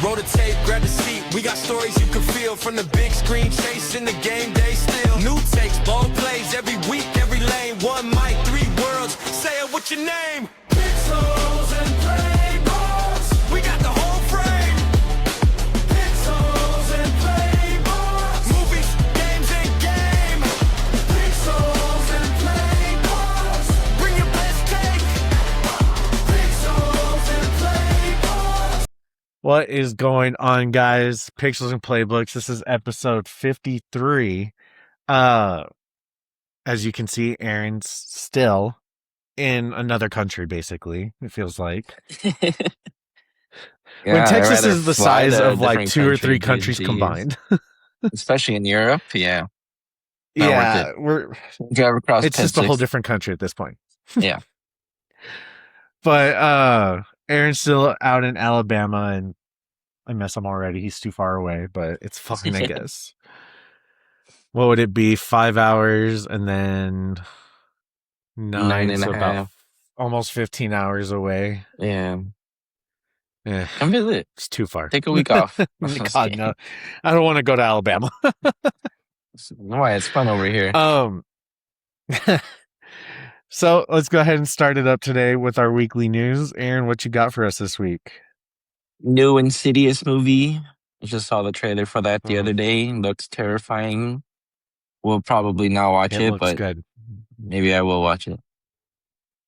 Roll the tape, grab the seat. We got stories you can feel from the big screen, chasing the game day still. New takes, bold plays every week, every lane. One mic, three worlds. Say it, what's your name? Pixels and playballs. We got the whole frame. Pixels and playballs. Movies, games, and game. Pixels and playballs. Bring your best take. Pixels and playballs. What is going on, guys? Pixels and Playbooks. This is episode 53. As you can see, Aaron's still in another country, basically, it feels like. When Texas is the size of like 2 or 3 countries combined. Especially in Europe, yeah. Yeah, Drive across it's just a whole different country at this point. Yeah. But Aaron's still out in Alabama, and I miss him already. He's too far away, but it's fine, I guess. What would it be? 5 hours and then 9 and so a about half. almost 15 hours away. Yeah. Yeah, Come visit. it's too far. Take a week off. God, no. I don't want to go to Alabama. Why? It's fun over here. So let's go ahead and start it up today with our weekly news. Aaron, what you got for us this week? New Insidious movie. I just saw the trailer for that the other day. Looks terrifying. We'll probably not watch it, looks but good. maybe I will watch it.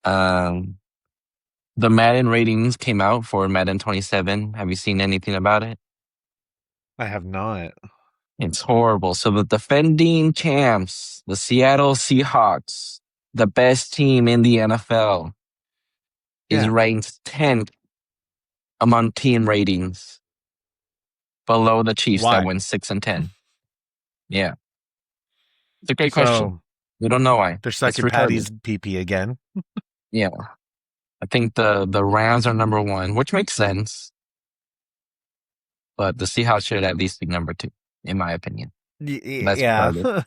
The Madden ratings came out for Madden 27. Have you seen anything about it? I have not. It's horrible. So the defending champs, the Seattle Seahawks, the best team in the NFL, is ranked 10th among team ratings, below the Chiefs that went 6 and 10. Yeah, it's a great question. We don't know why. They're sucking Patty's pee again. Yeah, I think the Rams are number 1, which makes sense, but the Seahawks should at least be number 2, in my opinion. Yeah.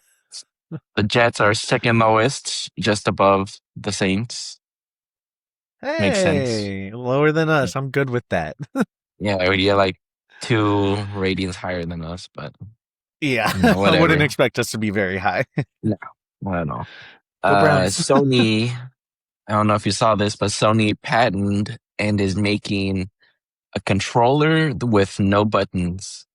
The Jets are second lowest, just above the Saints. Hey, makes sense. Lower than us. I'm good with that. Yeah, you're like 2 ratings higher than us, but yeah, I wouldn't expect us to be very high. No, I don't know. Sony, I don't know if you saw this, but Sony patented and is making a controller with no buttons.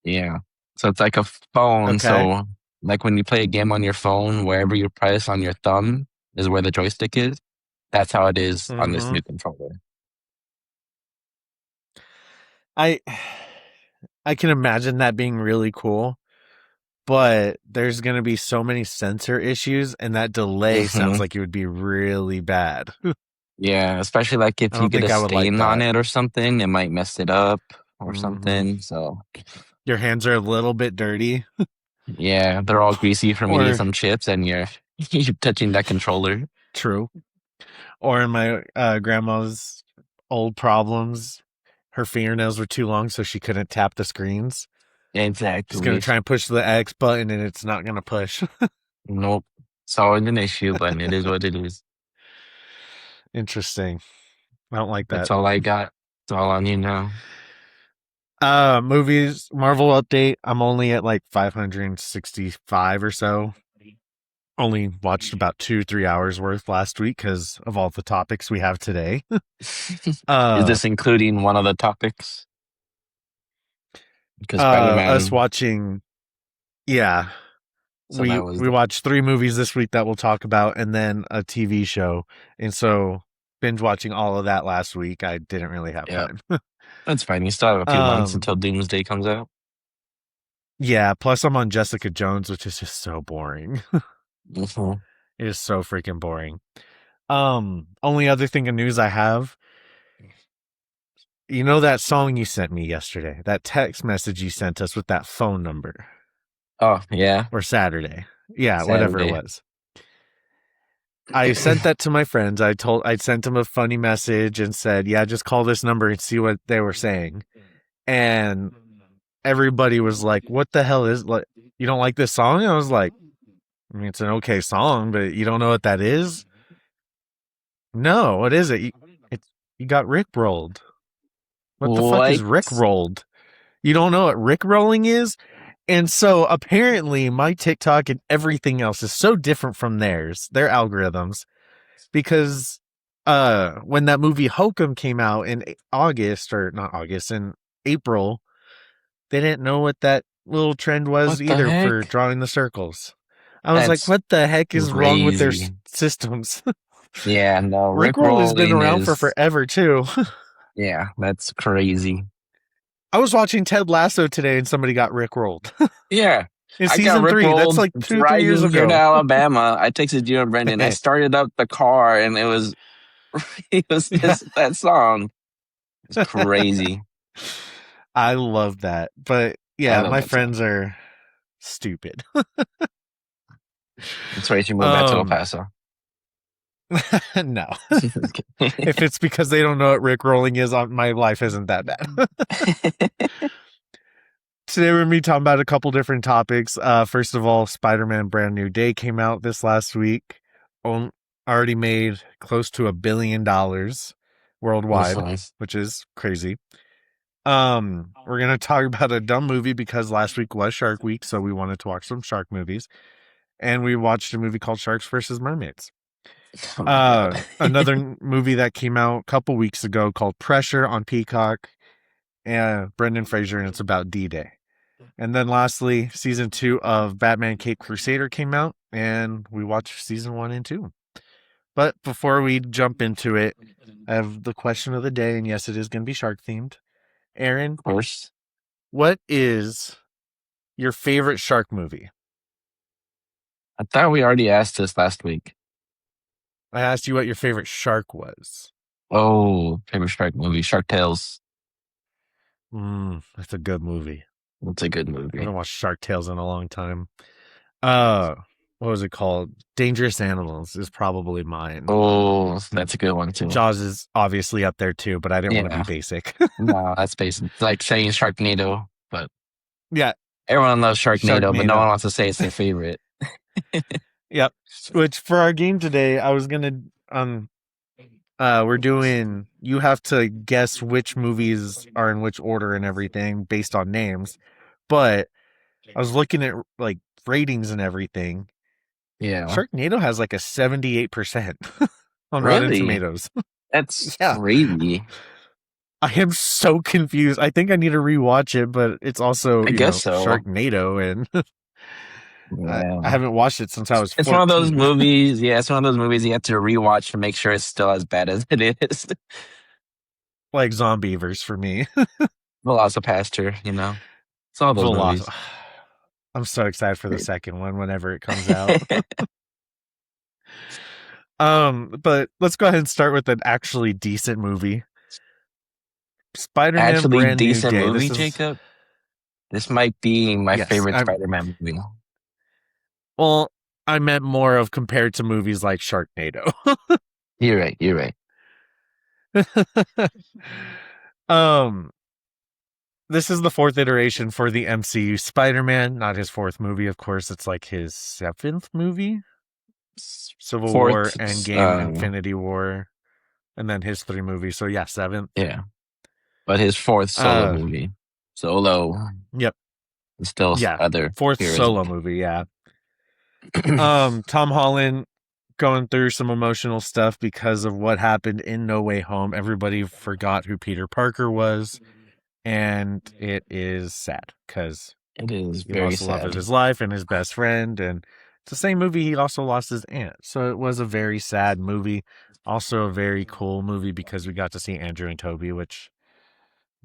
Yeah. So it's like a phone. Okay. So like when you play a game on your phone, wherever you press on your thumb is where the joystick is. That's how it is on this new controller. I can imagine that being really cool, but there's going to be so many sensor issues, and that delay sounds like it would be really bad. Yeah, especially like if you get a stain on it or something, it might mess it up or something. So your hands are a little bit dirty. Yeah, they're all greasy from eating some chips, and you're touching that controller. True. Or in my grandma's old problems, her fingernails were too long, so she couldn't tap the screens. Exactly. She's going to try and push the X button, and it's not going to push. Nope. It's always an issue, but it is what it is. Interesting. I don't like that. That's all I got. That's all on you now. Movies, Marvel update. I'm only at like 565 or so. Only watched about 2-3 hours worth last week because of all the topics we have today. Is this including one of the topics? Because us watching, yeah. So we watched 3 movies this week that we'll talk about, and then a TV show. And so binge watching all of that last week, I didn't really have time. That's fine. You still have a few months until Doomsday comes out. Yeah, plus I'm on Jessica Jones, which is just so boring. It is so freaking boring. Only other thing of news I have, you know that song you sent me yesterday, that text message you sent us with that phone number? Oh, yeah. Or Saturday. Yeah, whatever it was. I sent that to my friends. I sent them a funny message and said, yeah, just call this number and see what they were saying. And everybody was like, what the hell is, like, you don't like this song? I was like, I mean, it's an okay song, but you don't know what that is? No, what is it? You got rickrolled. What the fuck is What? rickrolled? You don't know what rickrolling is? And so apparently my TikTok and everything else is so different from theirs, their algorithms, because when that movie Hokum came out in August, or not August, in April, they didn't know what that little trend was What the either for heck? drawing the circles. I was like, That's what the heck is wrong with their crazy. systems? Yeah, no, Rickroll has been Rickrolling around for is, forever too. yeah, that's crazy. I was watching Ted Lasso today and somebody got Rickrolled. Yeah, In I got season 3, that's Rickrolled like 2 or 3 years driving here to ago. Alabama. I texted you and Brendan. I started up the car and it was it was Yeah. just that song. It's crazy. I love that. But I yeah, love my that song. friends are stupid. That's why you should move back to El um Paso. no. If it's because they don't know what Rickrolling is, my life isn't that bad. Today we're going to be talking about a couple different topics. First of all, Spider-Man Brand New Day came out this last week. Already made close to $1 billion worldwide, Nice. which is crazy. We're going to talk about a dumb movie because last week was Shark Week, so we wanted to watch some shark movies. And we watched a movie called Sharks versus Mermaids. Oh my God. Another movie that came out a couple weeks ago called Pressure on Peacock, and Brendan Fraser, and it's about D-Day. And then lastly, season 2 of Batman Cape Crusader came out, and we watched season 1 and 2. But before we jump into it, I have the question of the day, and yes, it is going to be shark themed. Aaron, Of course. what is your favorite shark movie? I thought we already asked this last week. I asked you what your favorite shark was. Oh, favorite shark movie, Shark Tales. That's a good movie. It's a good I movie. haven't watched Shark Tales in a long time. What was it called? Dangerous Animals is probably mine. Oh, that's a good one too. Jaws is obviously up there too, but I didn't want to be basic. No, that's basic. It's like saying Sharknado, but Yeah, everyone loves Sharknado, but no Sharknado. one wants to say it's their favorite. Yep. Which for our game today, I was gonna we're doing, you have to guess which movies are in which order and everything based on names. But I was looking at like ratings and everything. Yeah. Sharknado has like a 78% on Rotten Really? Tomatoes. That's Yeah. crazy. I am so confused. I think I need to rewatch it, but it's also, I guess so. Sharknado, and Yeah. I haven't watched it since I was 14. It's one of those movies. Yeah, it's one of those movies you have to rewatch to make sure it's still as bad as it is. Like Zombievers for me. Velocipaster, It's all those movies. I'm so excited for the second one whenever it comes out. But let's go ahead and start with an actually decent movie. Spider-Man Actually Brand New decent Day. movie, Jacob. This might be my favorite Spider-Man movie. Well, I meant more of compared to movies like Sharknado. You're right. This is the 4th iteration for the MCU Spider-Man, not his 4th movie, of course. It's like his 7th movie. Civil War, Endgame, Infinity War, and then his 3 movies. So yeah, 7th. Yeah. But his 4th solo movie. Solo. Yep. Still other 4th heroes. solo movie, yeah. Tom Holland going through some emotional stuff because of what happened in No Way Home. Everybody forgot who Peter Parker was, and it is sad because it is he very lost the love sad. of his life and his best friend, and it's the same movie he also lost his aunt. So it was a very sad movie. Also a very cool movie because we got to see Andrew and Toby, which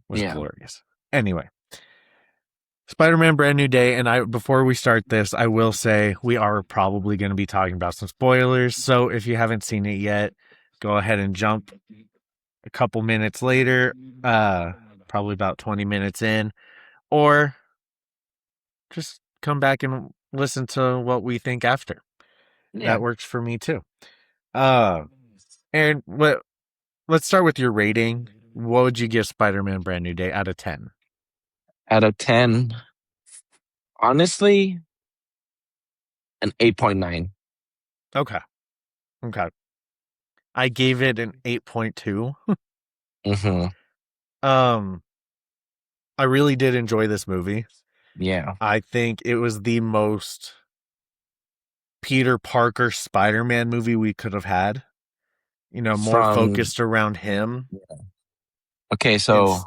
was glorious. Anyway, Spider-Man Brand New Day, and before we start this, I will say we are probably going to be talking about some spoilers, so if you haven't seen it yet, go ahead and jump a couple minutes later, probably about 20 minutes in, or just come back and listen to what we think after. Yeah. That works for me too. And let's start with your rating. What would you give Spider-Man Brand New Day out of 10? Out of 10, honestly, an 8.9. Okay. I gave it an 8.2. Mm-hmm. Um, I really did enjoy this movie. Yeah. I think it was the most Peter Parker Spider-Man movie we could have had. More From focused around him. okay, And so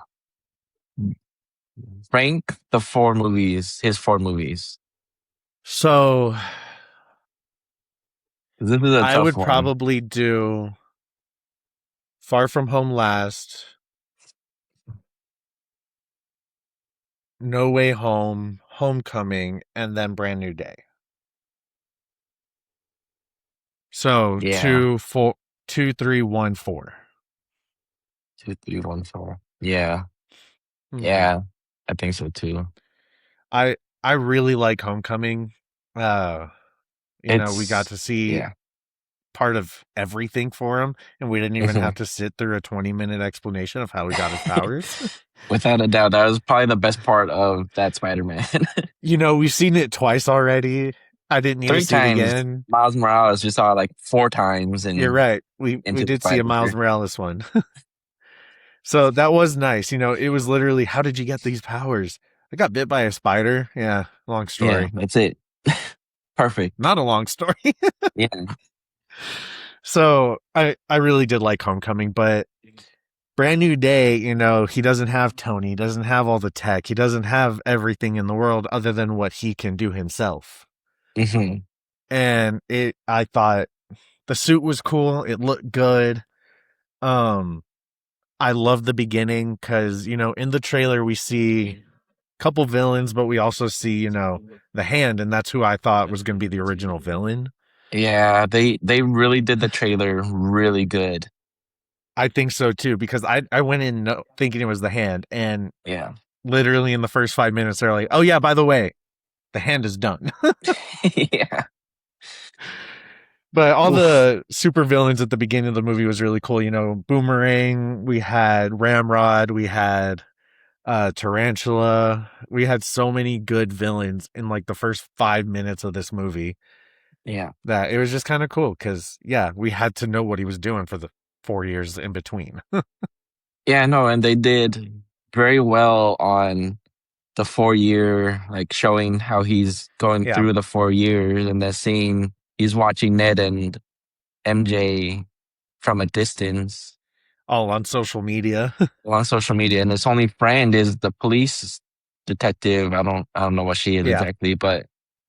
rank the four movies, his four movies. so 'Cause this is a I tough would one. probably do Far From Home last, No Way Home, Homecoming, and then Brand New Day. So Yeah. 2, 4, 2, 3, 1, 4. 2, 3, 1, 4. Yeah. Mm-hmm. Yeah. I think so too. I I really like Homecoming. Uh, we got It's to see yeah. part of everything for him, and we didn't even have Mhm. to sit through a 20-minute explanation of how he got his powers. Without a doubt, that was probably the best part of that Spider-Man. We've seen it twice already. I didn't need to Three see it times. again. Miles Morales, you saw it like four times You're in right. We Into the did see a Miles Spider-Verse. Morales one. So that was nice. It was literally, how did you get these powers? I got bit by a spider. Yeah, long Yeah, story. that's it. Perfect. Not a long story. Yeah. So I really did like Homecoming, but Brand New Day, he doesn't have Tony, he doesn't have all the tech, he doesn't have everything in the world other than what he can do himself. Hmm. And I thought the suit was cool. It looked good. Um, I love the beginning because, in the trailer we see a couple villains, but we also see, the Hand, and that's who I thought was going to be the original villain. Yeah, they really did the trailer really good. I think so too, because I went in thinking it was the Hand, and Yeah. literally in the first 5 minutes, they're like, oh, yeah, by the way, the Hand is done. Yeah. But all Oof. the super villains at the beginning of the movie was really cool. Boomerang, we had Ramrod, we had Tarantula. We had so many good villains in like the first 5 minutes of this movie Yeah. that it was just kind of cool because, yeah, we had to know what he was doing for the 4 years in between. Yeah, no, and they did very well on the 4 year, like showing how he's going Yeah, through the 4 years and then seeing he's watching Ned and MJ from a distance all on social media. on social media, and his only friend is the police detective. I don't know what she is Yeah, exactly, but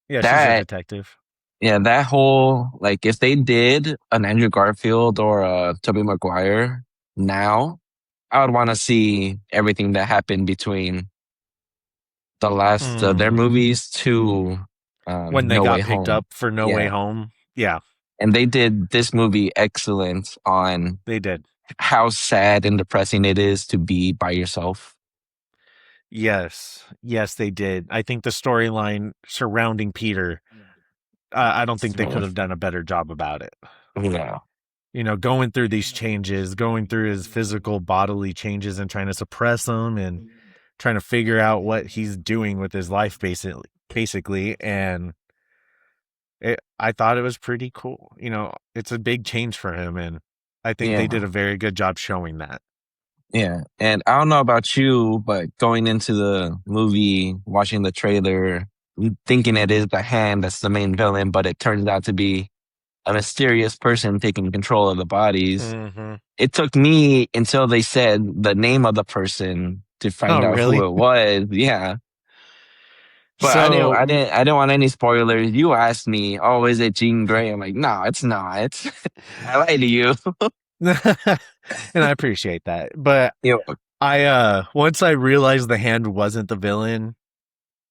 yeah, she's a that detective. yeah, that whole like if they did an Andrew Garfield or a Tobey Maguire now, I would want to see everything that happened between the last their Mm. movies to When they No Way got picked Home. up for No Way Yeah, Home. Yeah, and they did this movie excellent on they did. how sad and depressing it is to be by yourself. Yes, yes, they did. I think the storyline surrounding Peter, I don't think they could have done a better job about it. Yeah, Going through these changes, going through his physical bodily changes and trying to suppress them and trying to figure out what he's doing with his life basically. And I thought it was pretty cool. It's a big change for him. And I think they did yeah, a very good job showing that. yeah. And I don't know about you, but going into the movie, watching the trailer, thinking it is the Hand that's the main villain, but it turns out to be a mysterious person taking control of the bodies. Mm-hmm. It took me until they said the name of the person to Oh, find out who really? it was. Yeah. But So, I didn't want any spoilers. You asked me, "Oh, is it Jean Grey?" I'm like, "No, it's not." I lied to you. and I appreciate that. But You know, once I realized the Hand wasn't the villain,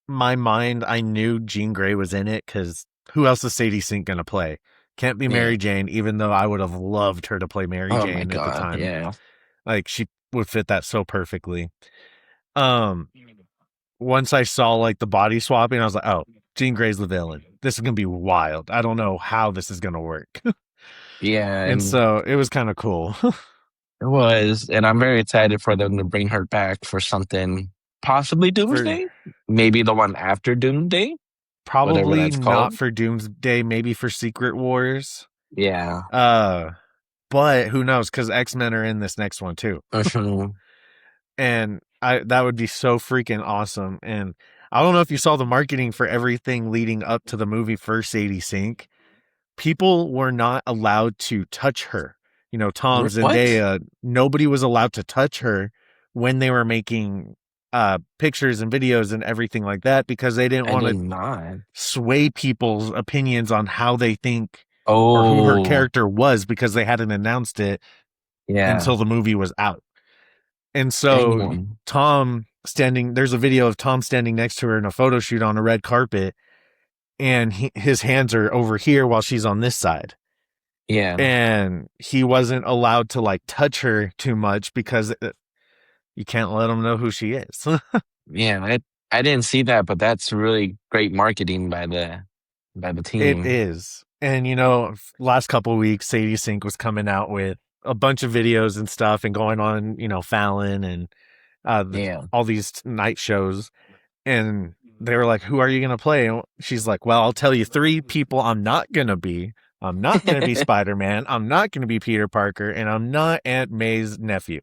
my mind, I knew Jean Grey was in it because who else is Sadie Sink going to play? Can't be yeah. Mary Jane, even though I would have loved her to play Mary Oh my Jane at the god. time. Yeah. Like, she would fit that so perfectly. Um, Once I saw like the body swapping, I was like, oh, Jean Grey's the villain. This is going to be wild. I don't know how this is going to work. Yeah, And and so it was kind of cool. it was, and I'm very excited for them to bring her back for something possibly For Doomsday, maybe the one after Doomsday, whatever probably that's not called. for Doomsday, maybe for Secret Wars. Yeah. Uh, but who knows? Because X-Men are in this next one too, Mhm. and that would be so freaking awesome. And I don't know if you saw the marketing for everything leading up to the movie first, Sadie Sink. People were not allowed to touch her. You know, Tom, What? Zendaya, nobody was allowed to touch her when they were making pictures and videos and everything like that because they didn't I want did to not. sway people's opinions on how they think or who her Oh, character was because they hadn't announced it yeah. until the movie was out. And so Damn. there's a video of Tom standing next to her in a photo shoot on a red carpet, and his hands are over here while she's on this side. Yeah. And he wasn't allowed to like touch her too much because you can't let him know who she is. Yeah. I didn't see that, but that's really great marketing by the It team. is. And, you know, last couple of weeks, Sadie Sink was coming out with a bunch of videos and stuff and going on, you know, Fallon and Yeah. all these night shows. And they were like, who are you going to play? And she's like, well, I'll tell you three people I'm not going to be. I'm not going to be Spider-Man. I'm not going to be Peter Parker. And I'm not Aunt May's nephew.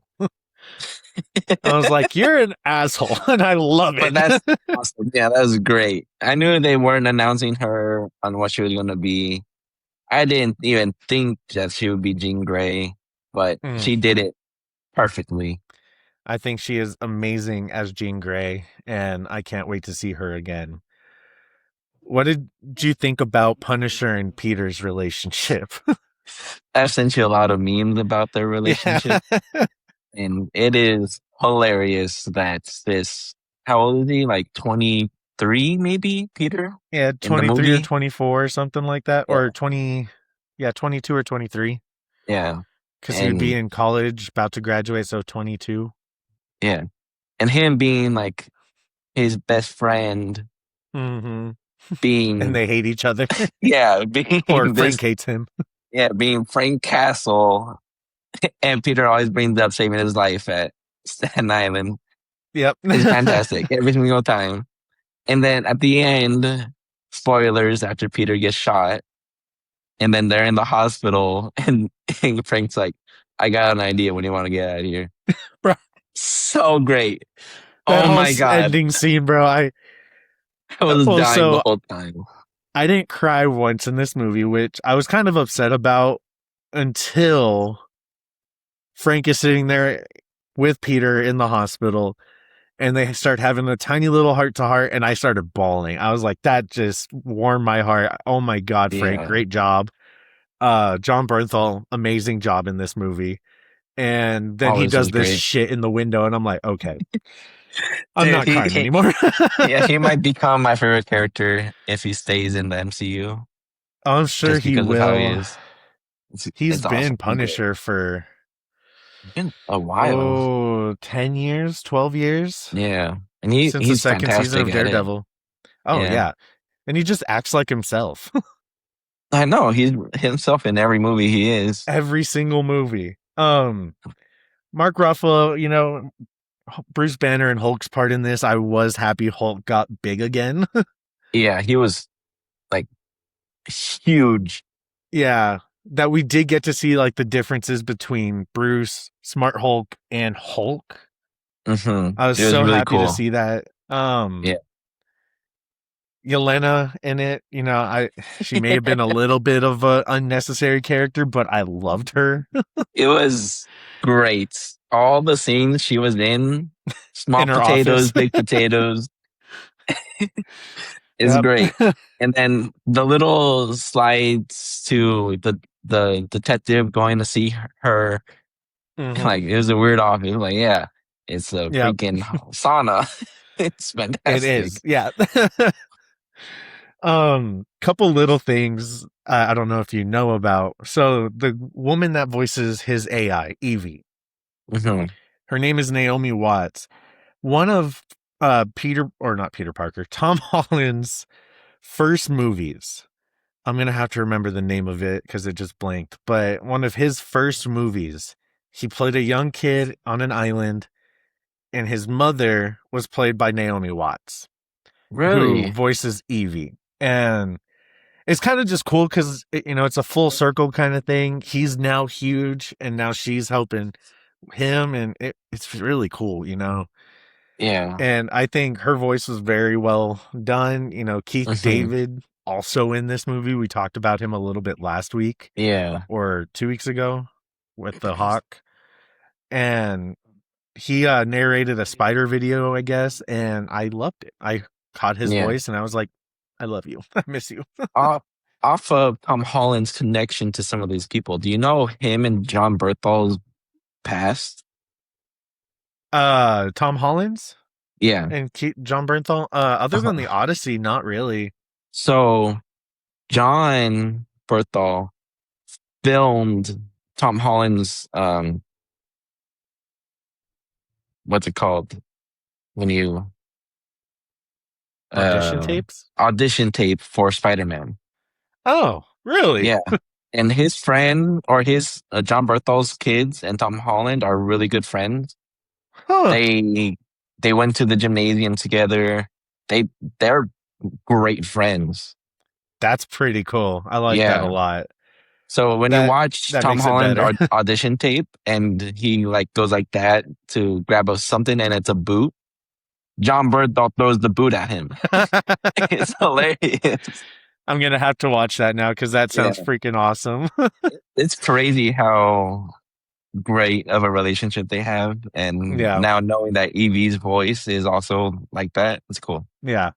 I was like, you're an asshole. And I love But that's it. awesome. Yeah, that was great. I knew they weren't announcing her on what she was going to be. I didn't even think that she would be Jean Grey, but Mm. she did it perfectly. I think she is amazing as Jean Grey, and I can't wait to see her again. What did you think about Punisher and Peter's relationship? I've sent you a lot of memes about their Yeah. relationship, and it is hilarious that this, how old is he? Like 23, maybe, Peter, Yeah, in the 23 or movie? 24 or something like that. Yeah. Or 20, yeah, 22 or 23. Yeah. Because he would be And in college, about to graduate, so 22. yeah. And him being like his best friend, Mm-hmm. And being, they hate each other. yeah, being Or this, Frank hates him. yeah, being Frank Castle. And Peter always brings up saving his life at Staten Island. Yep. It's fantastic every single time. And then at the end, spoilers after Peter gets shot, and then they're in the hospital, and Frank's like, I got an idea when you want to get out of here. Bro, So great. that Oh whole my God. ending scene, bro. I was Well, dying the so whole time. I didn't cry once in this movie, which I was kind of upset about until Frank is sitting there with Peter in the hospital and they start having a tiny little heart to heart and I started bawling. I was like, that just warmed my heart. Oh my God, Frank, Yeah. great job. John Bernthal, amazing job in this movie. And then Oh, he this does was this great. shit in the window and I'm like, okay, I'm Dude, not crying anymore. yeah, he might become my favorite character if he stays in the MCU, I'm sure just he because of how he will. is. He's It's been awesome. It's great. Punisher for It's been a while. 10 years, 12 years Yeah. And since the he's second season fantastic of at it. Daredevil. Oh, Yeah. yeah. And he just acts like himself I know. He's himself in every movie he is. every single movie. Mark Ruffalo, you know, Bruce Banner and Hulk's part in this, I was happy Hulk got big again. Yeah, he was like huge. Yeah, that we did get to see like the differences between Bruce, Smart Hulk, and Hulk. I was It was so really happy to cool. see that. Yeah. Yelena in it, you know, she may have been a little bit of a unnecessary character, but I loved her It was great. All the scenes she was in, small in her office. potatoes, big potatoes, is Yep. great. And then the little slides to the detective going to see her, Hmm. like it was a weird office. Like, yeah, it's a Yep. freaking sauna. It's It fantastic. is. Yeah. Couple little things I don't know if you know about. So the woman that voices his AI, Evie, Hmm. her name is Naomi Watts. One of not Peter Parker, Tom Holland's first movies. I'm gonna have to remember the name of it because it just blanked. But one of his first movies, he played a young kid on an island, and his mother was played by Naomi Watts, who Really? voices Evie. And it's kind of just cool because it's a full circle kind of thing. He's now huge, and now she's helping him, and it's really cool. Yeah. And I think her voice was very well done. Keith Hmm. David also in this movie. We talked about him a little bit last week Yeah. or 2 weeks ago with the Hawk, and he narrated a spider video, I guess, and I loved it. I caught his Yeah. voice, and I was like, I love you. I miss you. Off, off of Tom Holland's connection to some of these people, do you know him and John Berthol's past? Tom Holland's Yeah. and John Bernthal. Other than the Odyssey, not really. So John Berthol filmed Tom Holland's what's it called when you Audition uh tapes. audition tape for Spider-Man. Oh, really? Yeah. And his friend or his John Berthol's kids and Tom Holland are really good friends. Huh. They went to the gymnasium together. They're great friends. That's pretty cool. I like that a Yeah. lot. So when you watch That Tom makes it Holland better. audition tape and he like goes like that to grab something and it's a boot, John Berthol throws the boot at him. It's hilarious. I'm gonna have to watch that now because that Yeah. sounds freaking awesome. It's crazy how great of a relationship they have. And Yeah. now knowing that Evie's voice is also like that, it's cool. Yeah.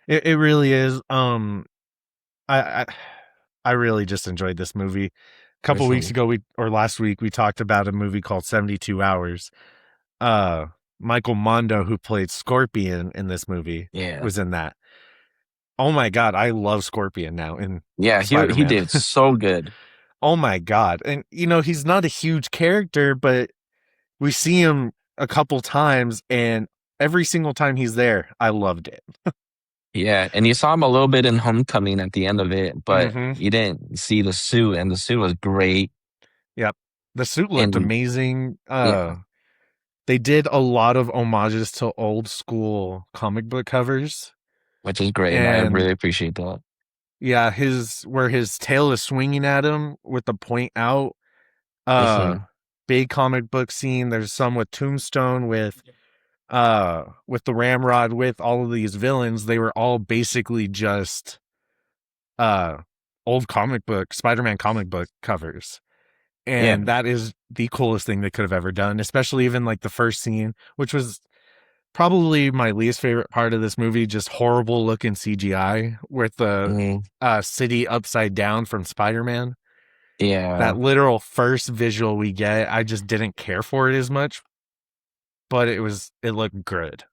It really is. I I really just enjoyed this movie. A couple weeks ago, last week, we talked about a movie called 72 Hours. Michael Mondo, who played Scorpion in this movie, was in that. Oh my God, I love Scorpion now in Spider-Man. He did so good. Oh my God. And, he's not a huge character, but we see him a couple times, and every single time he's there, I loved it. Yeah, and you saw him a little bit in Homecoming at the end of it, but Mhm. you didn't see the suit, and the suit was great. Yep. The suit looked And amazing. yeah, They did a lot of homages to old school comic book covers. which is great, and I And really appreciate that. yeah, where his tail is swinging at him with the point out. Mhm. Big comic book scene. There's some with Tombstone with the Ramrod, with all of these villains. They were all basically just old Spider-Man comic book covers. Yeah, And that is the coolest thing they could have ever done, especially even like the first scene, which was probably my least favorite part of this movie, just horrible looking CGI with the city upside down from Spider-Man. yeah. That literal first visual we get, I just didn't care for it as much, but it looked good.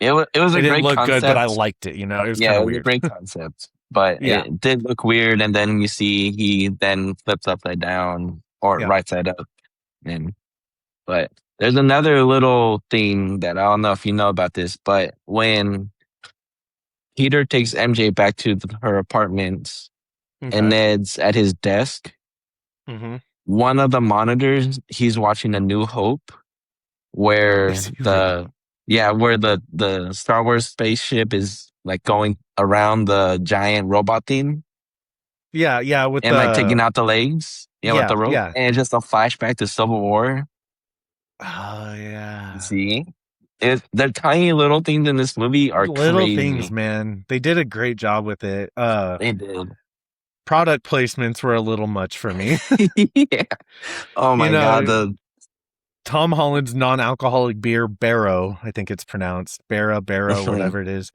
It was It a didn't great look good, but I concept. liked it. It was Yeah, kind it of was a weird. great concept, but Yeah. it did look weird. And then you see he then flips upside down or Yeah. right side up. But there's another little thing that I don't know if you know about this, but when Peter takes MJ back to her apartment and Okay. Ned's at his desk, Mm-hmm. one of the monitors, he's watching A New Hope, where Is he really? where the Star Wars spaceship is like going around the giant robot thing Yeah, with and like taking out the legs. Yeah, with the rope. yeah. And it's just a flashback to Civil War. Oh yeah. See? The tiny little things in this movie are Little crazy. things, man. They did a great job with it. They did. Product placements were a little much for me. Yeah. Oh my God. Tom Holland's non-alcoholic beer, Barrow, I think it's pronounced Barrow, whatever it is,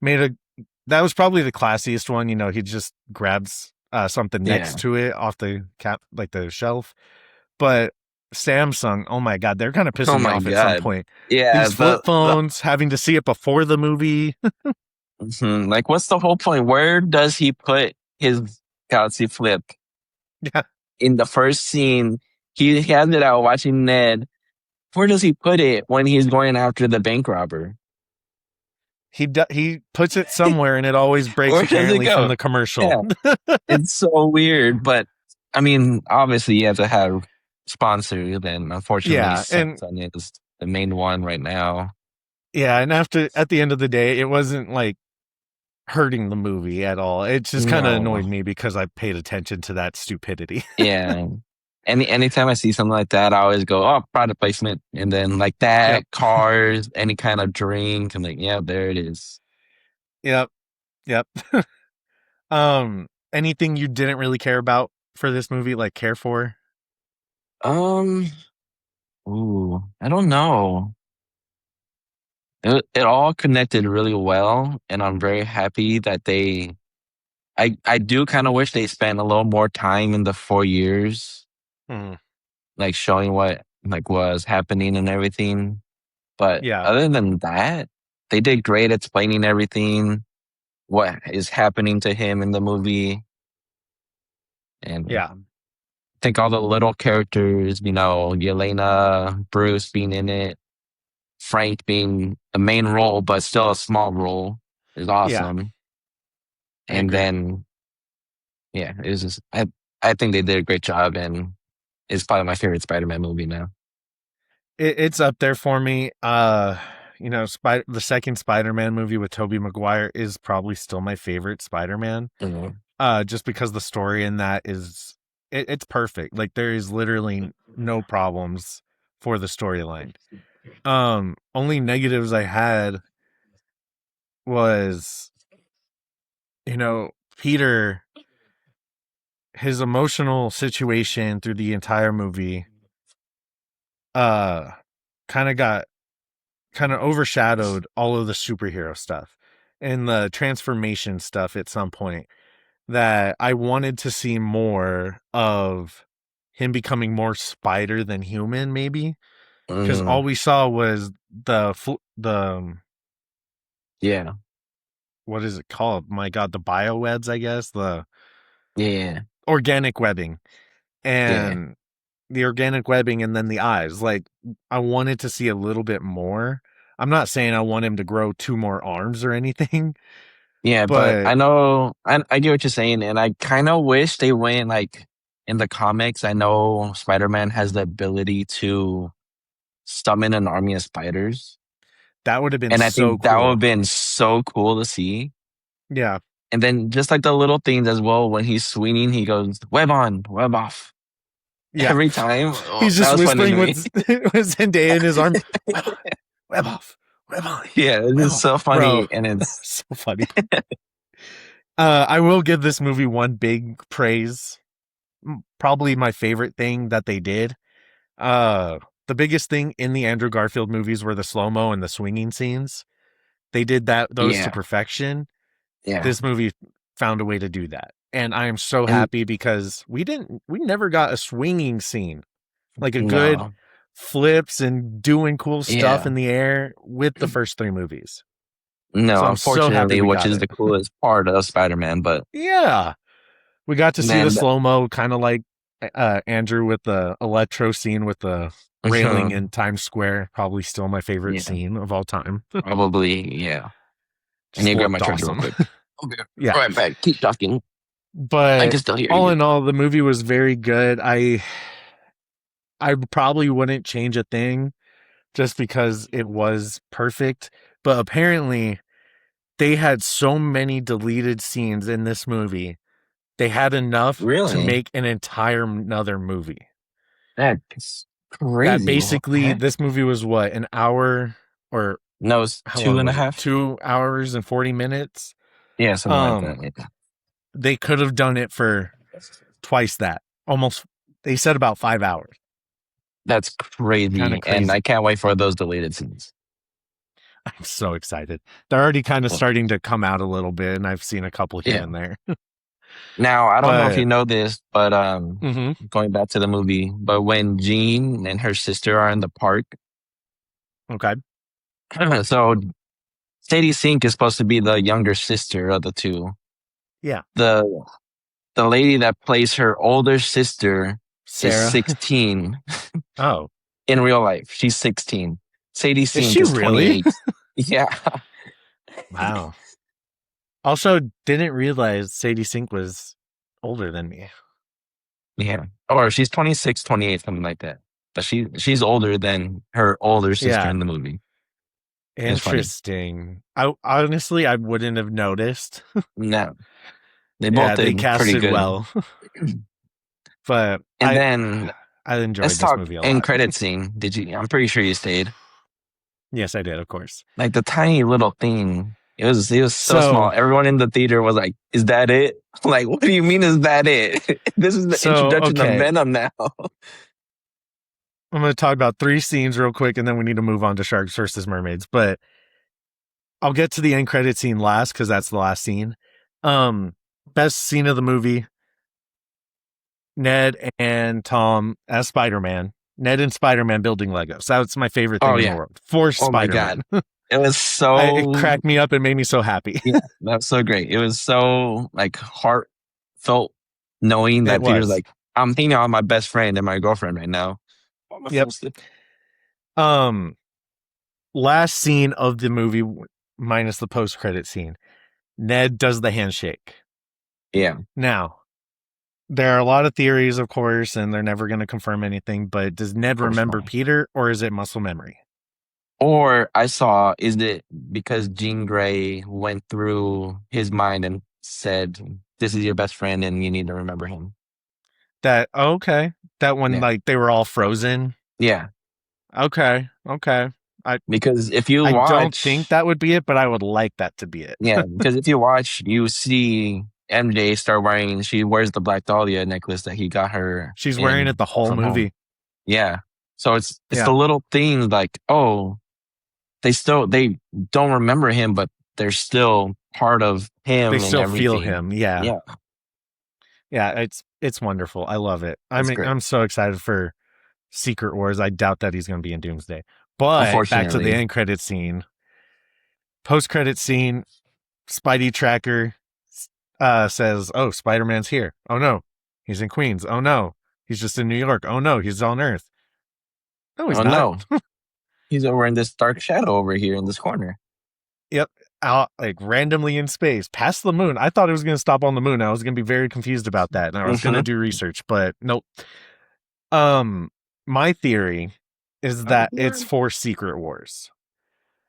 that was probably the classiest one. He just grabs something next to it off the cap, like the shelf. But Samsung, oh my God, they're kind of pissing me off at some point. Yeah, These flip phones, having to see it before the movie. like, what's the whole point? Where does he put his Galaxy Flip? Yeah. In the first scene, he has it out watching Ned. Where does he put it when he's going after the bank robber? He puts it somewhere, and it always breaks apparently from the commercial. Yeah. It's so weird, but I mean, obviously you have to have sponsors, and unfortunately, Samsung is the main one right now. Yeah, and at the end of the day, it wasn't like hurting the movie at all. It just kind of No. annoyed me because I paid attention to that stupidity. Yeah. Anytime I see something like that, I always go, oh, product placement. And then like Yep. that, cars, any kind of drink. I'm like, yeah, there it is. Yep. Yep. Anything you didn't really care about for this movie, like care for? Um, I don't know. It all connected really well, and I'm very happy that I do kind of wish they spent a little more time in the 4 years, Hmm. like showing what like was happening and everything. But Yeah. other than that, they did great explaining everything, what is happening to him in the movie. And Yeah. I think all the little characters, Yelena, Bruce being in it, Frank being the main role, but still a small role is Yeah. awesome. I And agree. then, yeah, it was just, I think they did a great job, and it's probably my favorite Spider-Man movie now. It's up there for me. The second Spider-Man movie with Tobey Maguire is probably still my favorite Spider-Man. Mhm. Just because the story in that it's perfect. Like there is literally no problems for the storyline. Only negatives I had was, Peter, his emotional situation through the entire movie, uh, kind of got kind of overshadowed all of the superhero stuff and the transformation stuff at some point, that I wanted to see more of him becoming more spider than human, maybe, because all Mhm. we saw was the Yeah, what is it called? My God, the biowebs, I guess, the yeah, organic webbing, yeah, and the organic webbing, and then the eyes. Like I wanted to see a little bit more. I'm not saying I want him to grow two more arms or anything, yeah. But but I know, I get what you're saying, and I kind of wish they went like in the comics. I know Spider-Man has the ability to summon an army of spiders, that would have been and I so think that would have cool. been so cool to see. Yeah. And then just like the little things as well, when he's swinging, he goes web on, web off Yeah. every time. Oh, He's that just was funny whispering to with, me. with Zendaya in his arm. Web on, web off, web on, Yeah, it's web just off. so Bro, funny, and it's so funny. I will give this movie one big praise. Probably my favorite thing that they did. Uh, the biggest thing in the Andrew Garfield movies were the slow mo and the swinging scenes. They did those to yeah, perfection. yeah, This movie found a way to do that, and I am so and happy because we never got a swinging scene, like a good no, flips and doing cool stuff yeah, in the air with the first three movies. So no. I'm so happy Unfortunately, we which got is it. the coolest part of Spider-Man, but Yeah. We got to see the man, slow mo, kind of like Andrew with the electro scene with the railing in Times Square. Probably still my favorite yeah, scene of all time. probably, yeah. I need Just to grab my looked charger real awesome. quick. Okay, Yeah. right back. Keep talking. I But can still hear all you. in all, the movie was very good. I probably wouldn't change a thing just because it was perfect. But apparently, they had so many deleted scenes in this movie. They had enough to Really? make an entire another movie. That's That crazy. What the basically, heck? this movie was what, an hour, or No, it's how two long and a was it? half. 2 hours and 40 minutes. Yeah, something like that. Um, Yeah. they could have done it for twice that. Almost, they said about 5 hours. That's Kind of crazy, and I crazy. can't wait for those deleted scenes. I'm so excited. They're already kind of Well, starting to come out a little bit, and I've seen a couple here yeah. and there. Now, I don't know if you But know this, but mhm, going back to the movie, but when Jean and her sister are in the park, okay, so Sadie Sink is supposed to be the younger sister of the two. yeah, The the lady that plays her older sister is Sarah. 16 Oh, in real life. She's 16. Sadie is Sink she is really? 28. Yeah. Wow. Also, didn't realize Sadie Sink was older than me. Yeah. Or she's 26, 28, something like that. But she's older than her older sister Yeah, in the movie. It's funny. Interesting. I honestly I wouldn't have noticed. No, they both Yeah, they did pretty casted good. well, but And then I let's enjoyed this talk movie a end lot. credit scene. Did you? I'm pretty sure you stayed. Yes, I did, of course. Like the tiny little thing. It was so small. So, Everyone in the theater was like, "Is that it?" Like, what do you mean? Is that it? This is the introduction of okay, Venom now. I'm going to talk about 3 scenes real quick, and then we need to move on to Sharks versus Mermaids. But I'll get to the end credit scene last because that's the last scene. Best scene of the movie: Ned and Tom as Spider-Man. Ned and Spider-Man building Legos. That's my favorite Oh thing in the yeah. world. For Oh my Spider-Man. god. It was It so cracked me up and made me so happy. yeah, that's so great. It was so like heartfelt knowing It that Peter's was. like, I'm hanging out with my best friend and my girlfriend right now. Oh, my Yep. phone still- Last scene of the movie minus the post-credit scene. Ned does the handshake. Yeah. Now, there are a lot of theories, of course, and they're never going to confirm anything, but does Ned remember not. Peter or is it muscle memory? Or I saw, is it because Jean Grey went through his mind and said, this is your best friend and you need to remember him? Okay. That one, Yeah. like, they were all frozen. Yeah. Okay. Because if you I watch, don't think that would be it, but I would like that to be it. yeah, because if you watch, you see MJ start wearing, she wears the Black Dahlia necklace that he got her. She's wearing it the whole From movie. Home. Yeah. So it's Yeah. the little things like, oh, they don't remember him, but they're still part of him. They and still everything. feel him. Yeah. Yeah. It's wonderful. I love it. I'm so excited for Secret Wars. I doubt that he's going to be in Doomsday. But back to the end credit scene. Post credit scene, Spidey tracker says, "Oh, Spider-Man's here. Oh no, he's in Queens. Oh no, he's just in New York. Oh no, he's on Earth. No, he's not. No, he's over in this dark shadow over here in this corner. Yep, out like randomly in space, past the moon. I thought it was going to stop on the moon. I was going to be very confused about that, and I was going to do research, but nope. My theory is that it's for Secret Wars.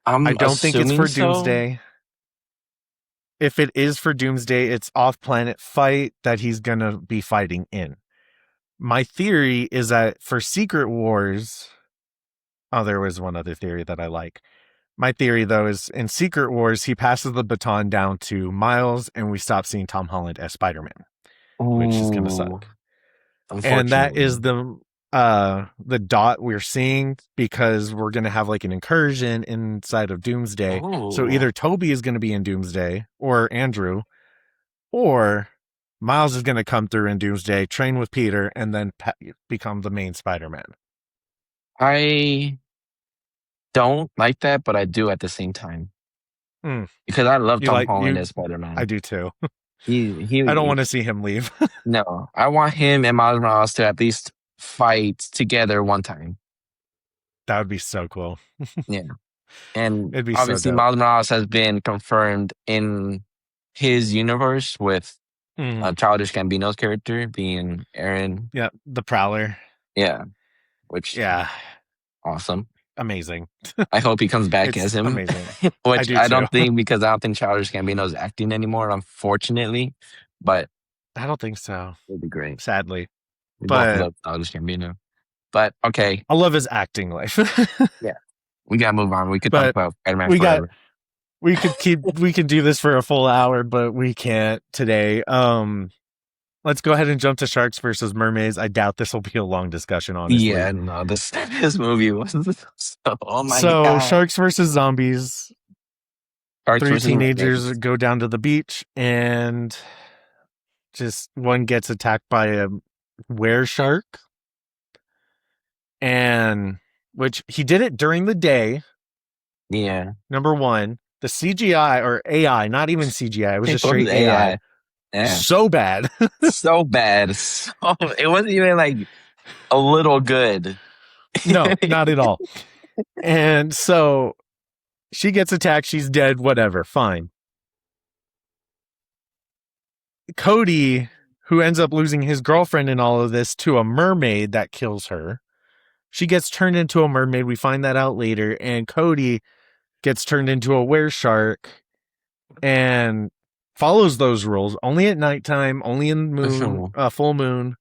I don't think it's for Doomsday. If it is for Doomsday, it's off-planet fight that he's going to be fighting in. My theory is that for Secret Wars... Oh, there was one other theory that I like. My theory, though, is in Secret Wars, he passes the baton down to Miles, and we stop seeing Tom Holland as Spider-Man, which is going to suck. And that is the dot we're seeing because we're going to have like an incursion inside of Doomsday. So either Toby is going to be in Doomsday or Andrew, or Miles is going to come through in Doomsday, train with Peter, and then become the main Spider-Man. I don't like that, but I do at the same time. Because I love Tom Holland as Spider-Man. I do too. I don't want to see him leave. No, I want him and Miles Morales to at least fight together one time. That would be so cool. Yeah. And it'd be obviously so Miles Morales has been confirmed in his universe with Childish Gambino's character being Aaron. Yeah, the Prowler. Yeah. Which awesome. Amazing. I hope he comes back as him. Amazing. Which I don't think, because I don't think Childish Gambino's acting anymore, unfortunately. But I don't think so. It'd be great. Sadly. We both love Childish Gambino. But okay. I love his acting life. Yeah. We gotta move on. We could talk about Spider-Man forever. We could do this for a full hour, but we can't today. Let's go ahead and jump to Sharks versus Mermaids. I doubt this will be a long discussion, honestly. Yeah, no, this movie was so, oh my God. Sharks versus Zombies. Three teenagers go down to the beach and just one gets attacked by a were-shark. And which he did it during the day. Yeah. Number one, the CGI or AI, not even CGI, it was just straight AI. Yeah. So bad. So bad. So, it wasn't even like a little good. No, not at all. And so she gets attacked. She's dead. Whatever. Fine. Cody, who ends up losing his girlfriend in all of this to a mermaid that kills her. She gets turned into a mermaid. We find that out later. And Cody gets turned into a wereshark and follows those rules only at nighttime, only in full moon.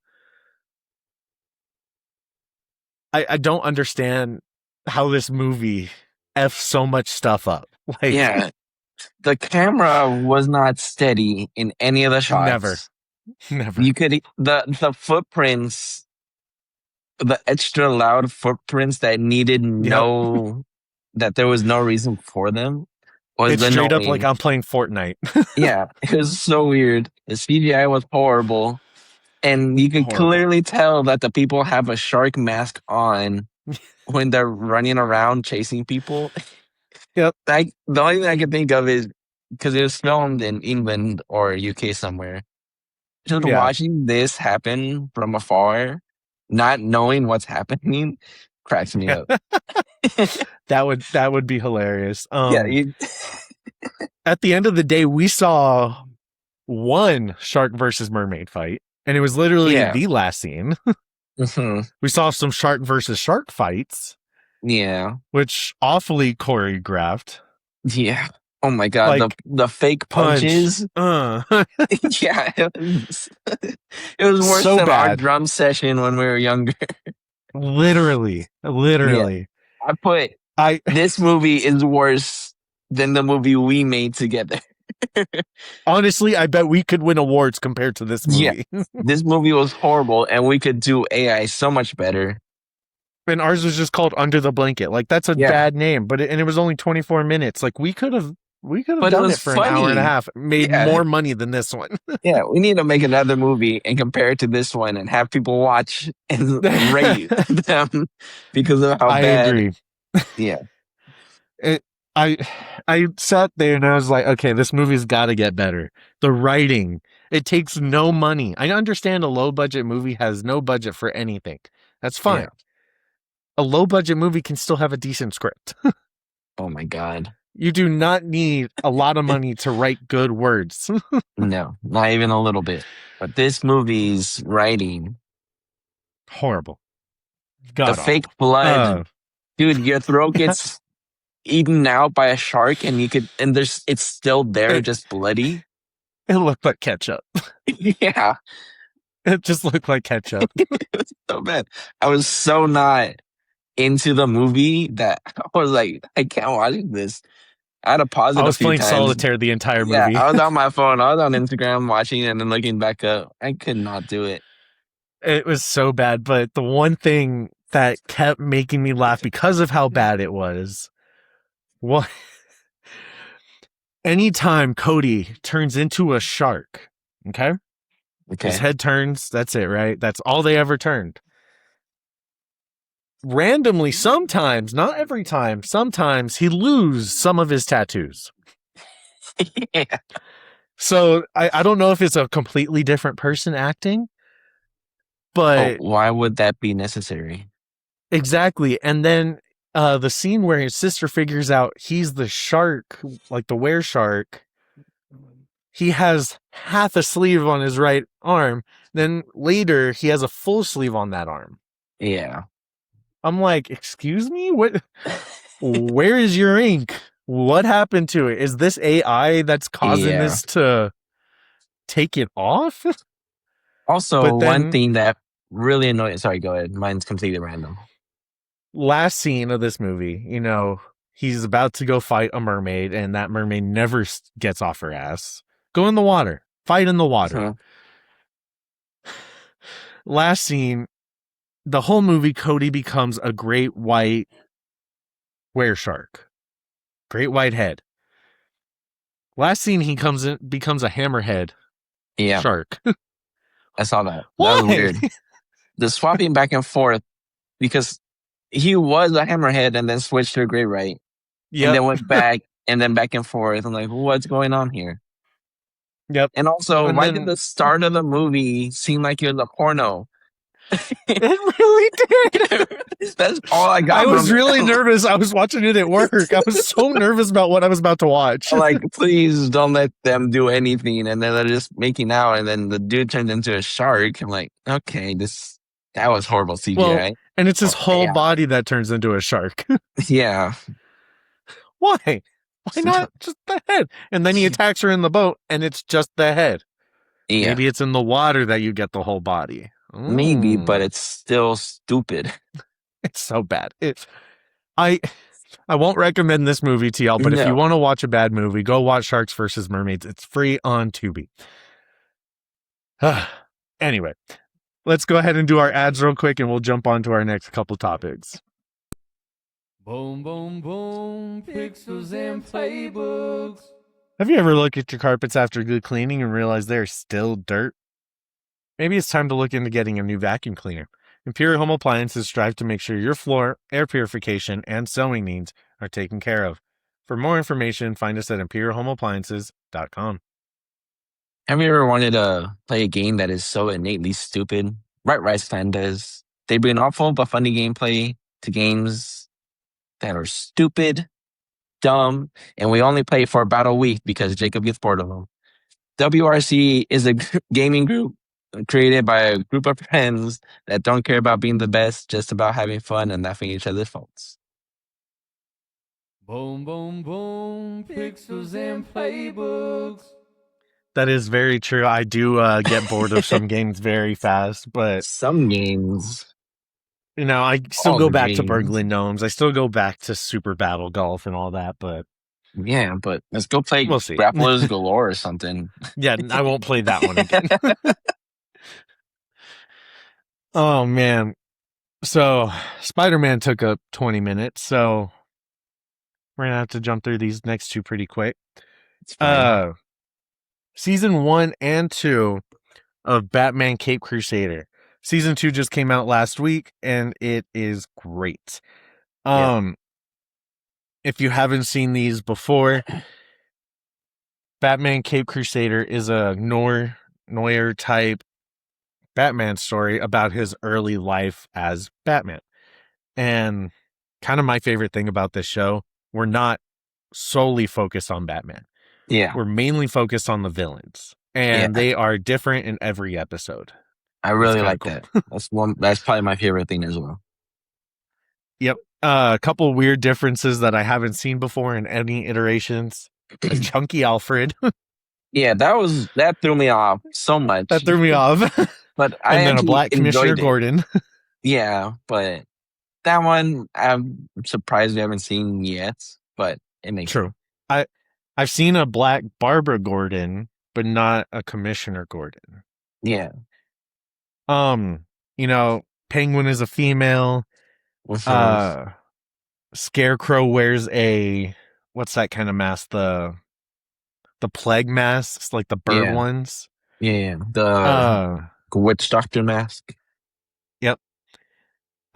I don't understand how this movie F's so much stuff up. Like, yeah, the camera was not steady in any of the shots. Never. You could the footprints, the extra loud footprints that needed that there was no reason for them. Was it's straight up like I'm playing Fortnite. Yeah, it was so weird. The CGI was horrible. And you could clearly tell that the people have a shark mask on when they're running around chasing people. Yep. The only thing I can think of is because it was filmed in England or UK somewhere. Just watching this happen from afar, not knowing what's happening, cracks me up. That would be hilarious. At the end of the day, we saw one shark versus mermaid fight. And it was literally the last scene. We saw some shark versus shark fights. Yeah. Which awfully choreographed. Yeah. Oh my God. Like, the fake punches. Yeah. It was worse so than bad. Our drum session when we were younger. Literally. Yeah. This movie is worse than the movie we made together. Honestly, I bet we could win awards compared to this movie. Yeah. This movie was horrible, and we could do AI so much better. And ours was just called Under the Blanket. Like, that's a bad name, but it was only 24 minutes. Like, we could have done it for an hour and a half, made more money than this one. Yeah, we need to make another movie and compare it to this one and have people watch and rate them because of how bad. I agree. Yeah. I sat there and I was like, okay, this movie's got to get better. The writing, it takes no money. I understand a low budget movie has no budget for anything. That's fine. Yeah. A low budget movie can still have a decent script. Oh my God. You do not need a lot of money to write good words. No, not even a little bit. But this movie's writing, horrible. The fake blood. Dude, your throat gets eaten out by a shark and it's still there, just bloody. It looked like ketchup. Yeah. It just looked like ketchup. It was so bad. I was so not into the movie that I was like, I can't watch this. I had to pause it I was a few playing times. solitaire the entire movie. Yeah, I was on my phone. I was on Instagram watching it and then looking back up. I could not do it. It was so bad, but the one thing that kept making me laugh because of how bad it was, anytime Cody turns into a shark, okay? His head turns, that's it, right? That's all they ever turned. Randomly, sometimes, not every time, sometimes he loses some of his tattoos. Yeah. So I don't know if it's a completely different person acting, but why would that be necessary? Exactly. And then the scene where his sister figures out he's the shark, like the wereshark, he has half a sleeve on his right arm. Then later he has a full sleeve on that arm. Yeah. I'm like, excuse me? What? Where is your ink? What happened to it? Is this AI that's causing this to take it off? Also, one thing that really annoyed. Sorry, go ahead. Mine's completely random. Last scene of this movie, he's about to go fight a mermaid, and that mermaid never gets off her ass. Go in the water. Fight in the water. Last scene, the whole movie, Cody becomes a great white wereshark. Great white head. Last scene, he becomes a hammerhead shark. I saw that. Why? That was weird. The swapping back and forth, because he was a hammerhead and then switched to a great right. Yep. And then went back and then back and forth. I'm like, what's going on here? Yep. And also, why did the start of the movie seem like it was a porno? It really did. That's all I got. I was really nervous. I was watching it at work. I was so nervous about what I was about to watch. I'm like, please don't let them do anything. And then they're just making out. And then the dude turns into a shark. I'm like, okay, that was horrible CGI. Well, and it's his whole body that turns into a shark. Yeah. Why? Why not just the head? And then he attacks her in the boat, and it's just the head. Yeah, Maybe it's in the water that you get the whole body. maybe, but it's still stupid. It's so bad. I won't recommend this movie to y'all, but if you No. want to watch a bad movie, go watch Sharks vs. Mermaids. It's free on Tubi. Anyway, let's go ahead and do our ads real quick, and we'll jump on to our next couple topics. Boom, boom, boom, pixels and playbooks. Have you ever looked at your carpets after good cleaning and realized they're still dirt? Maybe it's time to look into getting a new vacuum cleaner. Imperial Home Appliances strive to make sure your floor, air purification, and sewing needs are taken care of. For more information, find us at imperialhomeappliances.com. Have you ever wanted to play a game that is so innately stupid? Right Rice Clan does. They bring awful but funny gameplay to games that are stupid, dumb, and we only play for about a week because Jacob gets bored of them. WRC is a gaming group created by a group of friends that don't care about being the best, just about having fun and laughing at each other's faults. Boom, boom, boom, pixels and playbooks. That is very true. I do get bored of some games very fast, but Some games, I still all go the back to games. Burgling Gnomes. I still go back to Super Battle Golf and all that, but Yeah, but let's go play we'll see. Grapplers Galore or something. Yeah, I won't play that one again. Oh, man. So, Spider-Man took up 20 minutes, so we're going to have to jump through these next two pretty quick. It's fine. Season 1 and 2 of Batman Cape Crusader. Season 2 just came out last week, and it is great. If you haven't seen these before, Batman Cape Crusader is a noir type Batman story about his early life as Batman. And kind of my favorite thing about this show, we're not solely focused on Batman. Yeah. We're mainly focused on the villains. And they are different in every episode. I really like cool. that. That's probably my favorite thing as well. Yep. A couple weird differences that I haven't seen before in any iterations. A chunky Alfred. Yeah, that threw me off so much. That threw me off. But and then a black Commissioner Gordon. Yeah, but that one I'm surprised we haven't seen yet, but it makes true. I've seen a black Barbara Gordon, but not a Commissioner Gordon. Yeah. Penguin is a female. Scarecrow wears what's that kind of mask? The plague masks, like the bird ones. Yeah, the witch doctor mask. Yep.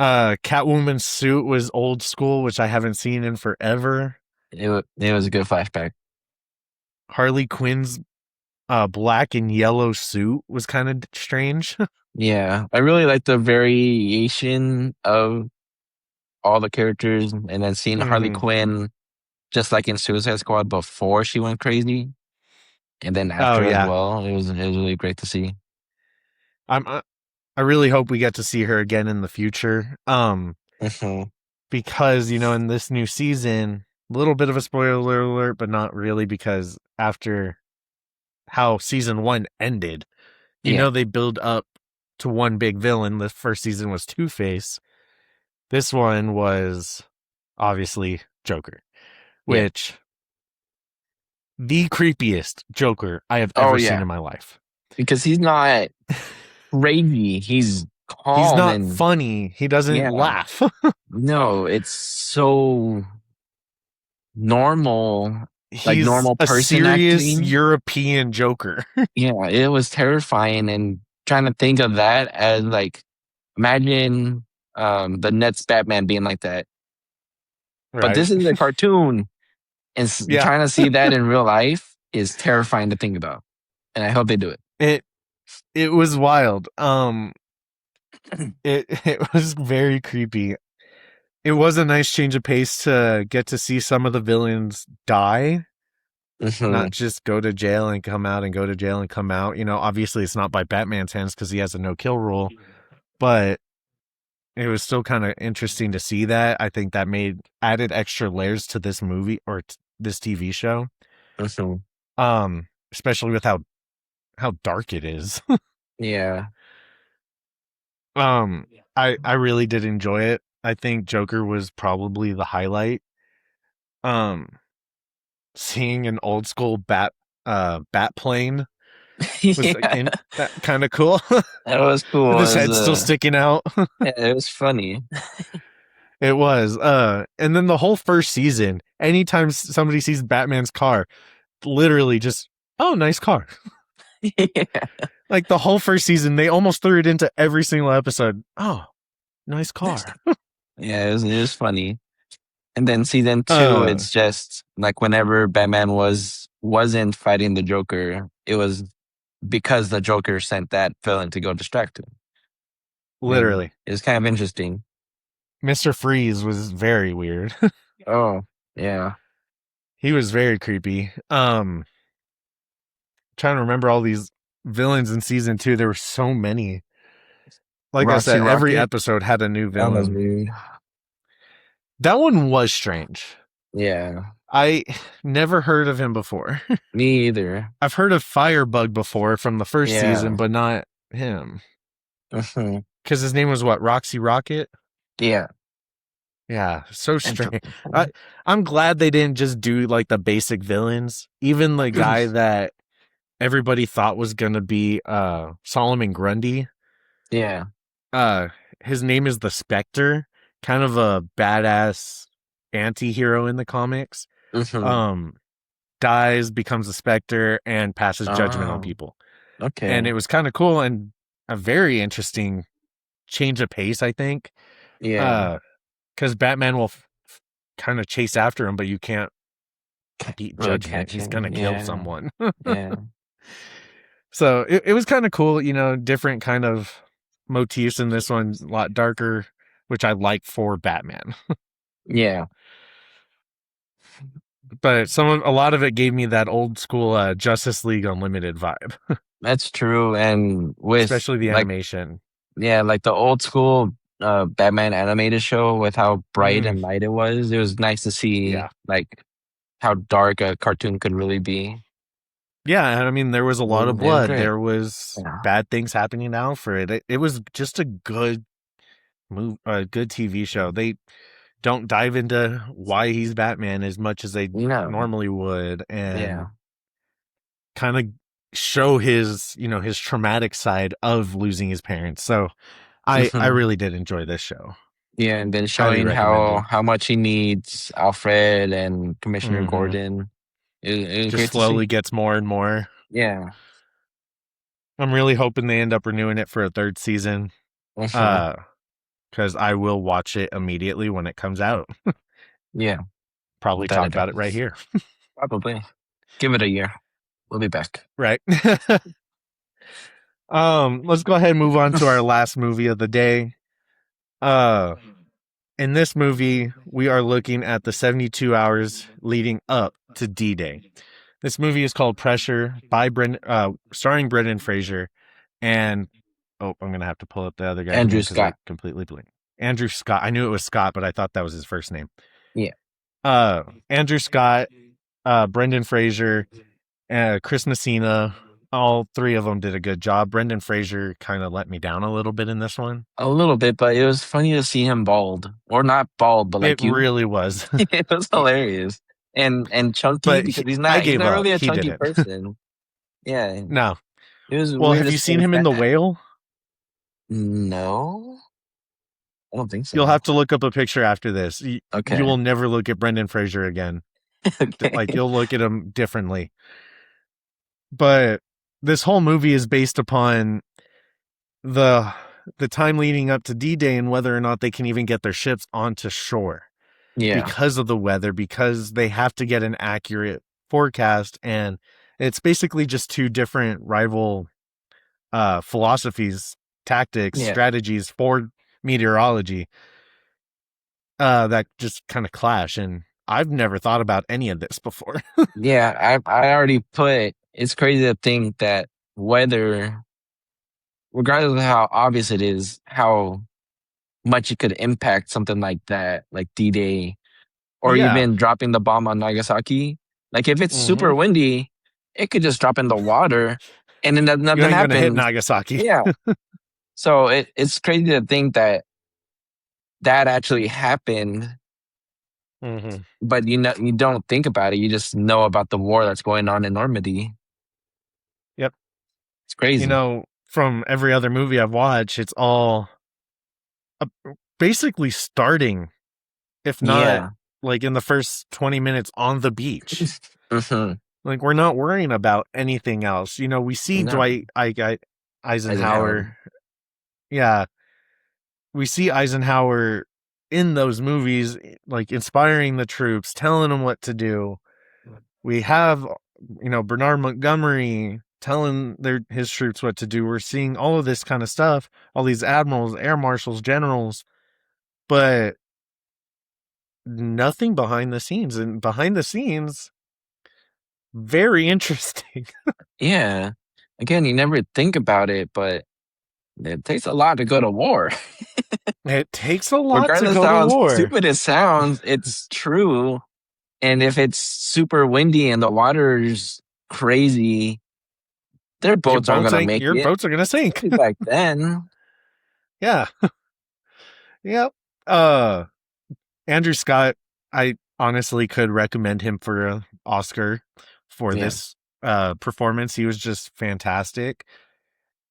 Catwoman's suit was old school, which I haven't seen in forever. It was a good flashback. Harley Quinn's black and yellow suit was kind of strange. Yeah, I really like the variation of all the characters, and then seeing Harley Quinn, just like in Suicide Squad, before she went crazy, and then after as well. It was really great to see. I really hope we get to see her again in the future. Because in this new season, a little bit of a spoiler alert, but not really, because after how season 1 ended, they build up to one big villain. The first season was Two-Face. This one was obviously Joker, which the creepiest Joker I have ever seen in my life. Because he's not crazy. He's calm. He's not funny. He doesn't laugh. No, it's so normal. Like normal person a serious acting. European Joker. Yeah, it was terrifying, and trying to think of that as imagine the Nets Batman being like that. Right. But this is a cartoon, and trying to see that in real life is terrifying to think about. And I hope they do it. It was wild. It was very creepy. It was a nice change of pace to get to see some of the villains die, not just go to jail and come out and go to jail and come out. Obviously it's not by Batman's hands because he has a no-kill rule, but it was still kind of interesting to see that. I think that added extra layers to this movie or this TV show. Mhm. Especially with how dark it is. Yeah. I really did enjoy it. I think Joker was probably the highlight. Seeing an old school bat plane was Yeah. kind of cool. That was cool. With his head still sticking out. Yeah, it was funny. It was. And then the whole first season, anytime somebody sees Batman's car, literally just, oh, nice car. Yeah. Like the whole first season, they almost threw it into every single episode. Oh, nice car. Yeah, it was funny. And then season 2, it's just like whenever Batman wasn't fighting the Joker, it was because the Joker sent that villain to go distract him. Literally. It was kind of interesting. Mr. Freeze was very weird. Oh, yeah. He was very creepy. Trying to remember all these villains in season 2. There were so many. Like Roxy I said, every Rocket, episode had a new that was villain. weird. That one was strange. Yeah. I never heard of him before. Me either. I've heard of Firebug before from the first Yeah. season, but not him. Mhm. Because his name was what? Roxy Rocket? Yeah. Yeah, so strange. I'm glad they didn't just do like the basic villains. Even the guy that everybody thought was gonna be Solomon Grundy. Yeah. His name is the Spectre, kind of a badass anti-hero in the comics. Mhm. Dies, becomes a Spectre, and passes judgment on Oh, people. okay. And it was kind of cool and a very interesting change of pace, I think. Yeah. Because Batman will kind of chase after him, but you can't beat Really judgment. catch He's him. gonna kill Yeah. someone. Yeah. So it was kind of cool, different kind of motifs in this one, a lot darker, which I like for Batman. Yeah. But a lot of it gave me that old school Justice League Unlimited vibe, That's true. And with especially the like, animation. yeah, like the old school Batman animated show with how bright and light it was. It was nice to see Yeah. like how dark a cartoon could really be. Yeah, and I mean there was a lot of It was blood. great. There was Yeah. bad things happening to Alfred. It was just a good good TV show. They don't dive into why he's Batman as much as they No. normally would, and Yeah. kind of show his his traumatic side of losing his parents. So I Mhm. really did enjoy this show. Yeah, and then Highly showing recommended. how much he needs Alfred and Commissioner Mhm. Gordon. It was Just great to slowly see. gets more and more. Yeah. I'm really hoping they end up renewing it for a third season. Mhm. Because I will watch it immediately when it comes out. Yeah. Probably Without a talk about it doubt. right here. Probably. Give it a year. We'll be back. Right. Let's go ahead and move on to our last movie of the day. In this movie, we are looking at the 72 hours leading up to D-Day. This movie is called Pressure by starring Brendan Fraser and I'm gonna have to pull up the other guy's Andrew name because I Scott. completely blinked. Andrew Scott. I knew it was Scott, but I thought that was his first name. Yeah. Andrew Scott, Brendan Fraser, Chris Messina. All three of them did a good job. Brendan Fraser kind of let me down a little bit in this one. A little bit, but it was funny to see him bald. Or not bald, but like It really was. It was hilarious. And chunky But because he's I not gave up. really a He chunky didn't. person. Yeah. No. It was Well, weird have to you see seen him in The fat. Whale? No. I don't think so. You'll have to look up a picture after this. Okay. You will never look at Brendan Fraser again. Okay. Like you'll look at him differently. But this whole movie is based upon the time leading up to D-Day and whether or not they can even get their ships onto shore. Yeah. Because of the weather, because they have to get an accurate forecast, and it's basically just two different rival philosophies, tactics, Yeah. strategies for meteorology that just kind of clash. And I've never thought about any of this before. Yeah, I already put. It's crazy to think that weather, regardless of how obvious it is, how much it could impact something like that, like D-Day, or Yeah. even dropping the bomb on Nagasaki. Like if it's super Mm-hmm. windy, it could just drop in the water and then You nothing ain't gonna hit happens. Nagasaki. Yeah. So it's crazy to think that actually happened, Mm-hmm. but you don't think about it. You just know about the war that's going on in Normandy. Yep. It's crazy. From every other movie I've watched, it's all basically starting, if not Yeah. like in the first 20 minutes on the beach. Hmm. Like, we're not worrying about anything else. We see No. Eisenhower. Yeah. We see Eisenhower in those movies, like inspiring the troops, telling them what to do. We have, Bernard Montgomery telling his troops what to do. We're seeing all of this kind of stuff, all these admirals, air marshals, generals, but nothing behind the scenes. And behind the scenes, very interesting. Yeah. Again, you never think about it, but it takes a lot to go to war. It takes a lot to Regardless of go to how war. stupid it sounds, it's true. And if it's super windy and the water's crazy, their boats aren't gonna make Your it. boats are gonna sink. Back then. Yeah. Yep. Andrew Scott, I honestly could recommend him for an Oscar for this performance. He was just fantastic.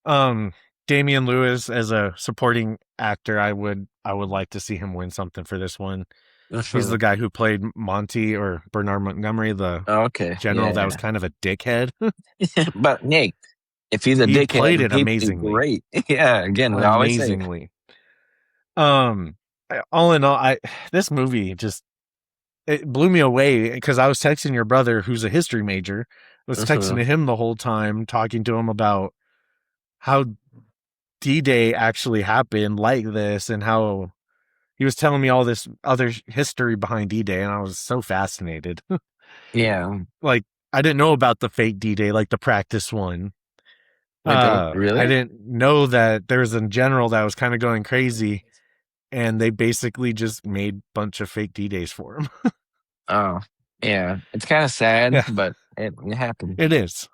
Damian Lewis as a supporting actor, I would like to see him win something for this one. He's the guy who played Monty, or Bernard Montgomery, the general that was kind of a dickhead. But Nick, if he's a He dickhead, played it he did amazingly. great. Yeah, again, we always say. Amazingly. All in all, this movie just, it blew me away, because I was texting your brother, who's a history major. I was texting him the whole time, talking to him about how D-Day actually happened like this, and how he was telling me all this other history behind D-Day, and I was so fascinated. Yeah. Like, I didn't know about the fake D-Day, like the practice one. Wait, really? I didn't know that there was a general that was kind of going crazy, and they basically just made a bunch of fake D-Days for him. Oh, yeah. It's kind of sad, but it happened. It is.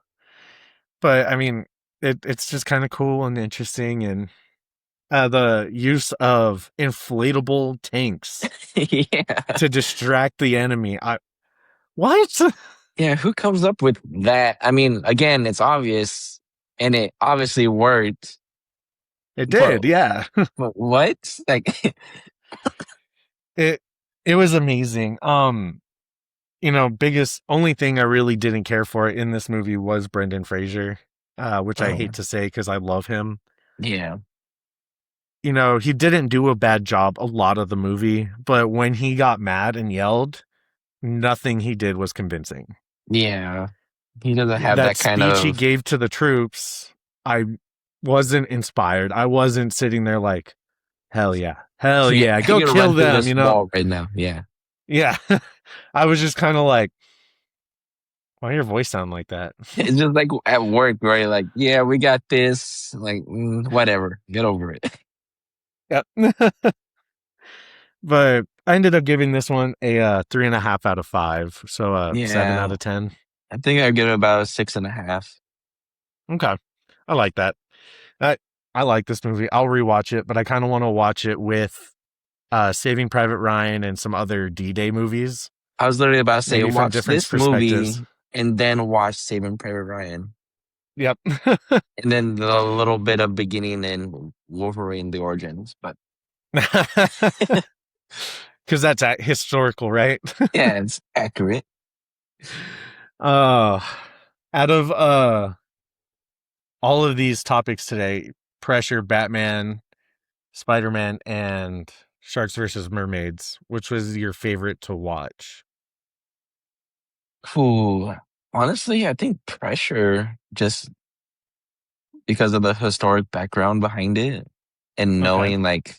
But, I mean, it's just kind of cool and interesting, and the use of inflatable tanks to distract the enemy. What? Yeah, who comes up with that? I mean, again, it's obvious, and it obviously worked. It did, yeah. But what? Like, it was amazing. Only thing I really didn't care for in this movie was Brendan Fraser, which I hate to say because I love him. Yeah. He didn't do a bad job a lot of the movie, but when he got mad and yelled, nothing he did was convincing. Yeah. He doesn't have that kind speech of... he gave to the troops, I wasn't inspired. I wasn't sitting there like, hell yeah, go kill them, right now. Yeah. Yeah. I was just kind of like, why your voice sound like that? It's just like at work where you're like, yeah, we got this. Like, whatever, get over it. Yep. But I ended up giving this one a 3.5 out of 5. So 7 out of 10. I think I'd give it about a 6.5. Okay. I like that. I like this movie. I'll rewatch it, but I kind of want to watch it with Saving Private Ryan and some other D-Day movies. I was literally about to say, maybe watch this movie and then watch Saving Private Ryan. Yep. And then a little bit of beginning and Wolverine, the origins, but because that's historical, right? Yeah, it's accurate. Out of all of these topics today, Pressure, Batman, Spider-Man, and Sharks versus Mermaids, which was your favorite to watch? Ooh, honestly, I think Pressure, just because of the historic background behind it and knowing like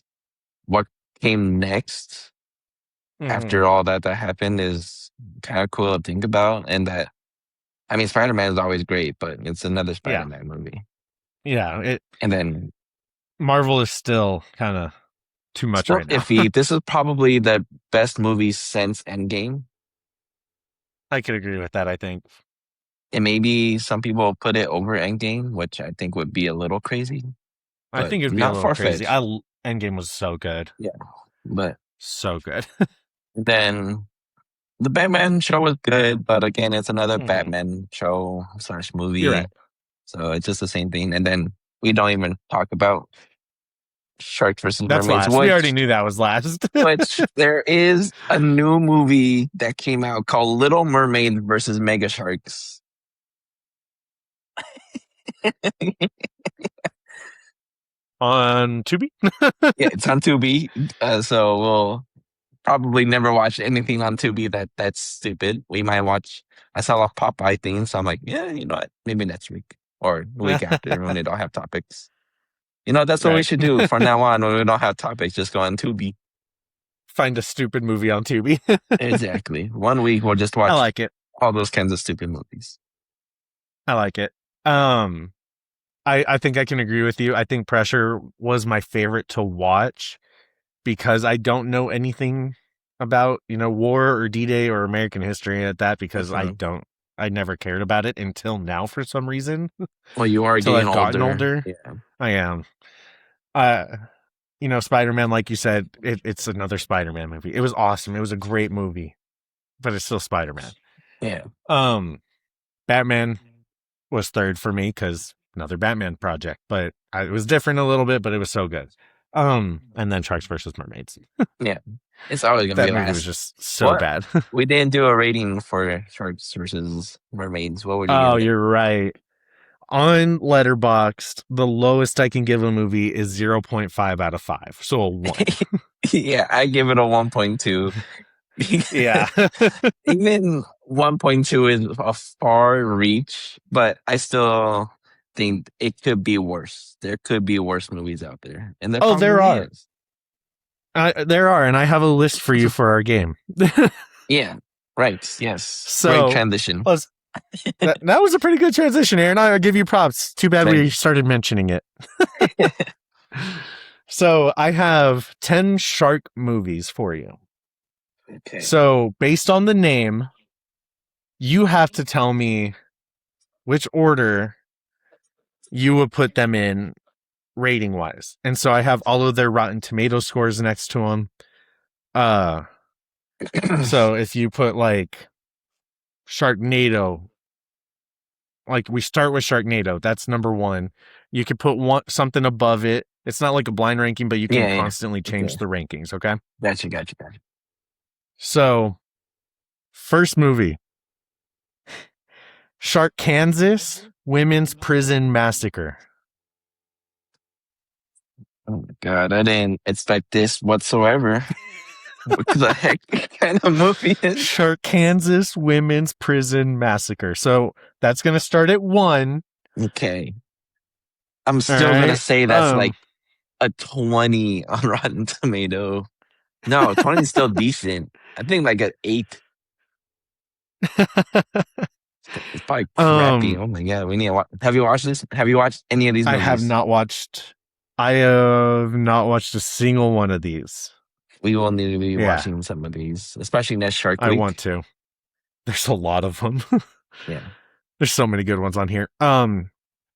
what came next after all that happened is kind of cool to think about. And that, I mean, Spider-Man is always great, but it's another Spider-Man movie. Yeah. And then Marvel is still kind of too much Still right now. iffy. This is probably the best movie since Endgame. I could agree with that, I think. And maybe some people put it over Endgame, which I think would be a little crazy. I But think it'd be a not little crazy. far-fetched. Endgame was so good. Yeah. But So good. then the Batman show was good, but again, it's another Mhm. Batman show / movie. You're right. So it's just the same thing. And then we don't even talk about Sharks versus That's Mermaids. last. We already knew that was last. Which there is a new movie that came out called Little Mermaid versus Mega Sharks. On Tubi? Yeah, it's on Tubi. So we'll probably never watch anything on Tubi that's stupid. We might watch. I saw a Popeye thing, so I'm like, yeah, you know what? Maybe next week or the week after when they don't have topics. You know, that's what we Right. should do from now on when we don't have topics. Just go on Tubi. Find a stupid movie on Tubi. Exactly. 1 week we'll just watch I like it. all those kinds of stupid movies. I like it. I think I can agree with you. I think Pressure was my favorite to watch because I don't know anything about, war or D-Day or American history at that because I never cared about it until now for some reason. Well, you are Until getting I've gotten older. Yeah. I am. Spider-Man, like you said, it's another Spider-Man movie. It was awesome. It was a great movie, but it's still Spider-Man. Yeah. Batman was third for me because another Batman project, but it was different a little bit, but it was so good. And then Sharks versus Mermaids. Yeah. It's always going to That be movie last. was just so bad. We didn't do a rating for Sharks versus Mermaids. What would you Oh, give it? you're right. On Letterboxd, the lowest I can give a movie is 0.5 out of 5. So a 1. Yeah, I give it a 1.2. Yeah. Even 1.2 is a far reach, but I still think it could be worse. There could be worse movies out there. And there are. There are, and I have a list for you for our game. Yeah, right. Yes. So, great transition. That was a pretty good transition, Aaron. I'll give you props. Too bad we started mentioning it. So I have 10 shark movies for you. Okay. So based on the name, you have to tell me which order you would put them in rating wise. And so I have all of their Rotten Tomato scores next to them. So if you put like Sharknado, like we start with Sharknado, that's number 1. You could put something above it. It's not like a blind ranking, but you can constantly change the rankings. Okay. Gotcha. So first movie, Shark Kansas Women's Prison Massacre. Oh my God, I didn't expect this whatsoever. What the heck kind of movie is Shark Kansas Women's Prison Massacre? So that's going to start at 1. Okay. I'm still going to say that's like a 20 on Rotten Tomato. No, 20 is still decent. I think like an 8. It's probably crappy. Oh my God, we need to watch. Have you watched this? Have you watched any of these movies? I have not watched a single one of these. We will need to be watching some of these, especially next Shark Week. I want to. There's a lot of them. Yeah. There's so many good ones on here.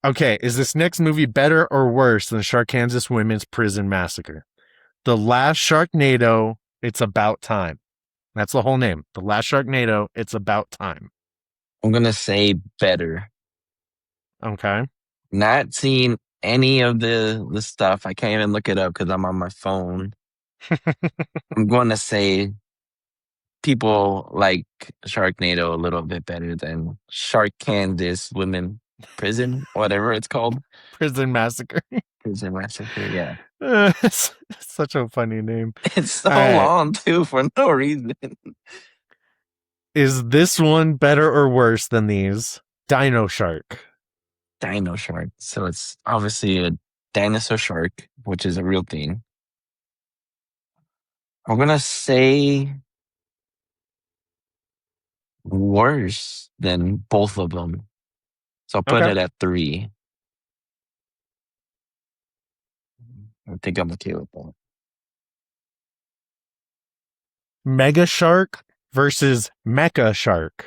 Okay, is this next movie better or worse than Shark Kansas Women's Prison Massacre? The Last Sharknado, It's About Time. That's the whole name. The Last Sharknado, It's About Time. I'm going to say better. Okay. Not seeing any of the stuff. I can't even look it up because I'm on my phone. I'm going to say people like Sharknado a little bit better than Shark Kansas Women Prison, whatever it's called. Prison Massacre. Prison Massacre, yeah. It's such a funny name. It's so long, too, for no reason. Is this one better or worse than these? Dino Shark. Dino Shark. So it's obviously a dinosaur shark, which is a real thing. I'm going to say worse than both of them. So I'll put it at 3. I think I'm okay with that. Mega Shark versus Mecha Shark.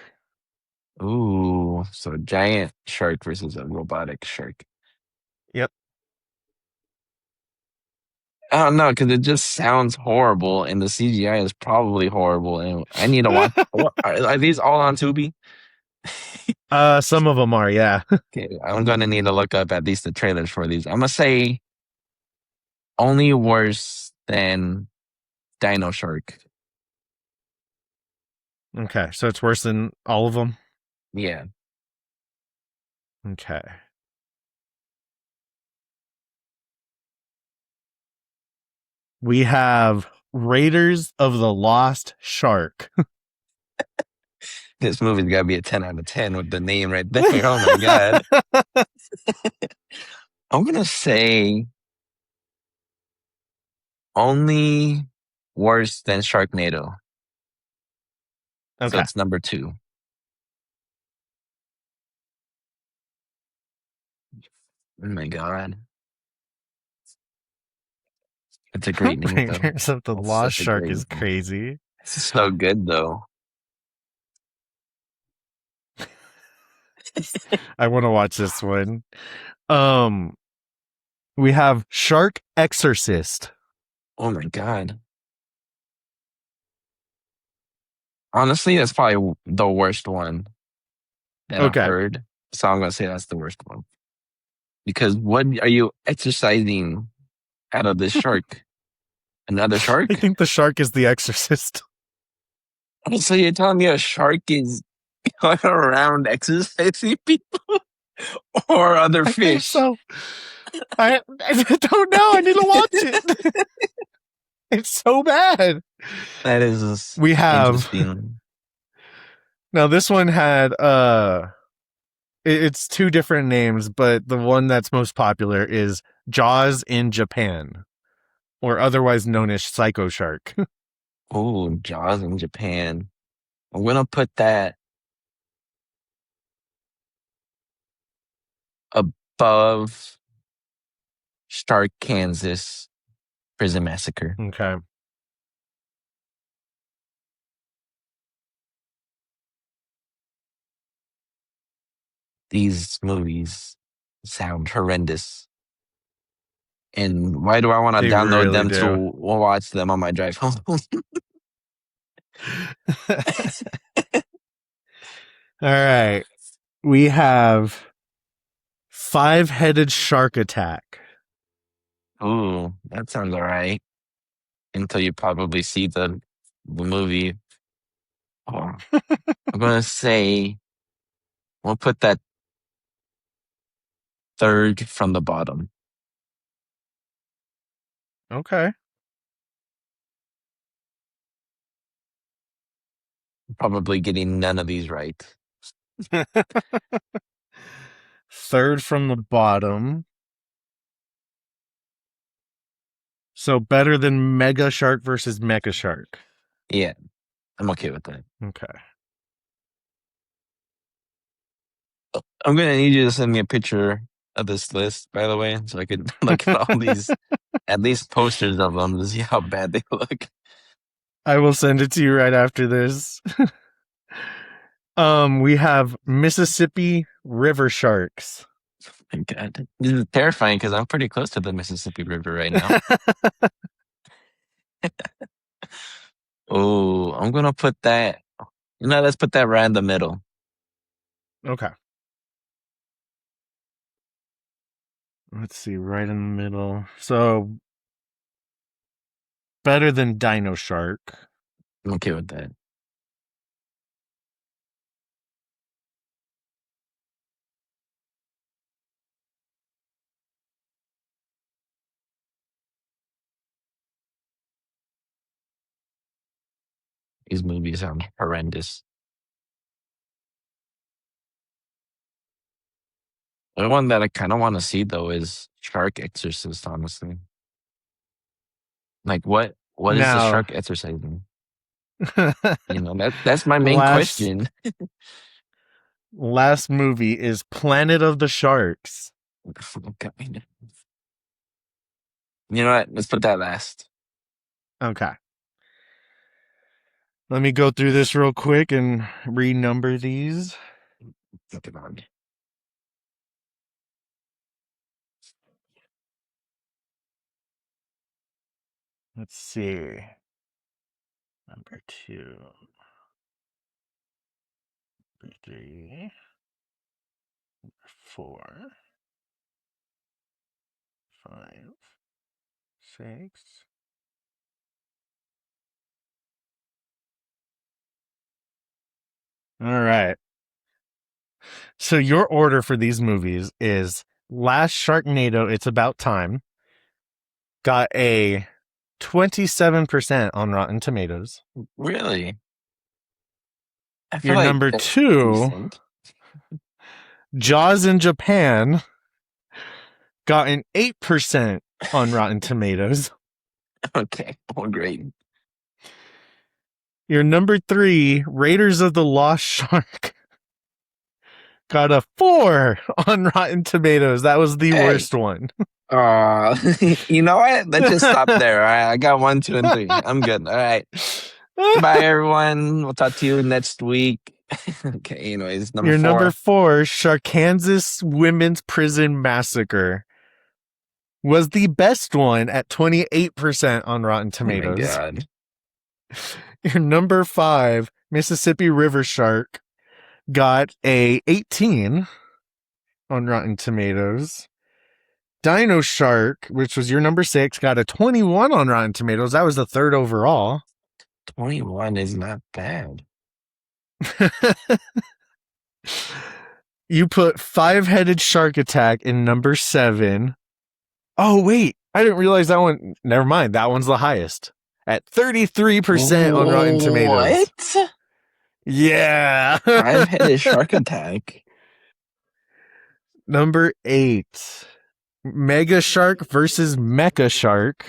Ooh, so a giant shark versus a robotic shark. Yep. I don't know, because it just sounds horrible, and the CGI is probably horrible. And I need to watch. Are these all on Tubi? Some of them are, yeah. Okay, I'm gonna need to look up at least the trailers for these. I'm gonna say only worse than Dino Shark. Okay, so it's worse than all of them? Yeah. Okay. We have Raiders of the Lost Shark. This movie's gotta be a 10 out of 10 with the name right there. Oh my god. I'm gonna say only worse than Sharknado. So Okay. it's number 2. Oh my god. It's a great name though. Raiders of the It's Lost such a Shark great is name. crazy. It's so good though. I want to watch this one. We have Shark Exorcist. Oh my god. Honestly, that's probably the worst one that I've Okay. heard. So I'm gonna say that's the worst one. Because what are you exercising out of this shark? Another I shark? think the shark is the exorcist. So you're telling me a shark is going around exercising people or other I think fish? so. I don't know. I need to watch it. It's so bad. That is We have interesting. now this one had it's two different names, but the one that's most popular is Jaws in Japan, or otherwise known as Psycho Shark. Oh, Jaws in Japan. I'm gonna put that above Shark Kansas Prison Massacre. Okay. These movies sound horrendous. And why do I want to They download really them to do. watch them on my drive home? All right. We have Five-Headed Shark Attack. Ooh, that sounds all right. Until you probably see the movie. Oh, I'm gonna say we'll put that third from the bottom. Okay. Probably getting none of these right. Third from the bottom. So better than Mega Shark versus Mecha Shark. Yeah, I'm okay with that. Okay. I'm gonna need you to send me a picture of this list, by the way, so I could look at all these, at least posters of them to see how bad they look. I will send it to you right after this. We have Mississippi River Sharks. My God, this is terrifying because I'm pretty close to the Mississippi River right now. Oh, I'm gonna put that. Let's put that right in the middle. Okay. Let's see, right in the middle. So better than Dino Shark. I'm okay with that. These movies sound horrendous. The one that I kind of want to see though is Shark Exorcist. Honestly, like what is the Now, shark exorcising? That's my main question. Last movie is Planet of the Sharks. God. You know what? Let's put that last. Okay. Let me go through this real quick and renumber these. Let's see. Number 2. Number 3. Number 4. 5. 6. All right. So your order for these movies is Last Sharknado, It's About Time. Got a 27% on Rotten Tomatoes. Really? I feel Your like number that's 2, decent. Jaws in Japan, got an 8% on Rotten Tomatoes. Okay, well, great. Your number 3, Raiders of the Lost Shark, got a 4 on Rotten Tomatoes. That was the worst one. You know what? Let's just stop there. All right, I got 1, 2, and 3. I'm good. All right. Goodbye, everyone. We'll talk to you next week. Okay, anyways, number 4. Your number 4, Sharkansas Women's Prison Massacre, was the best one at 28% on Rotten Tomatoes. Oh my God. Your number 5, Mississippi River Shark, got a 18 on Rotten Tomatoes. Dino Shark, which was your number 6, got a 21 on Rotten Tomatoes. That was the 3rd overall. 21 is not bad. You put Five-Headed Shark Attack in number 7. Oh, wait. I didn't realize that one. Never mind. That one's the highest at 33% on Rotten Tomatoes. What? Yeah. Five-Headed Shark Attack. Number 8, Mega Shark versus Mecha Shark,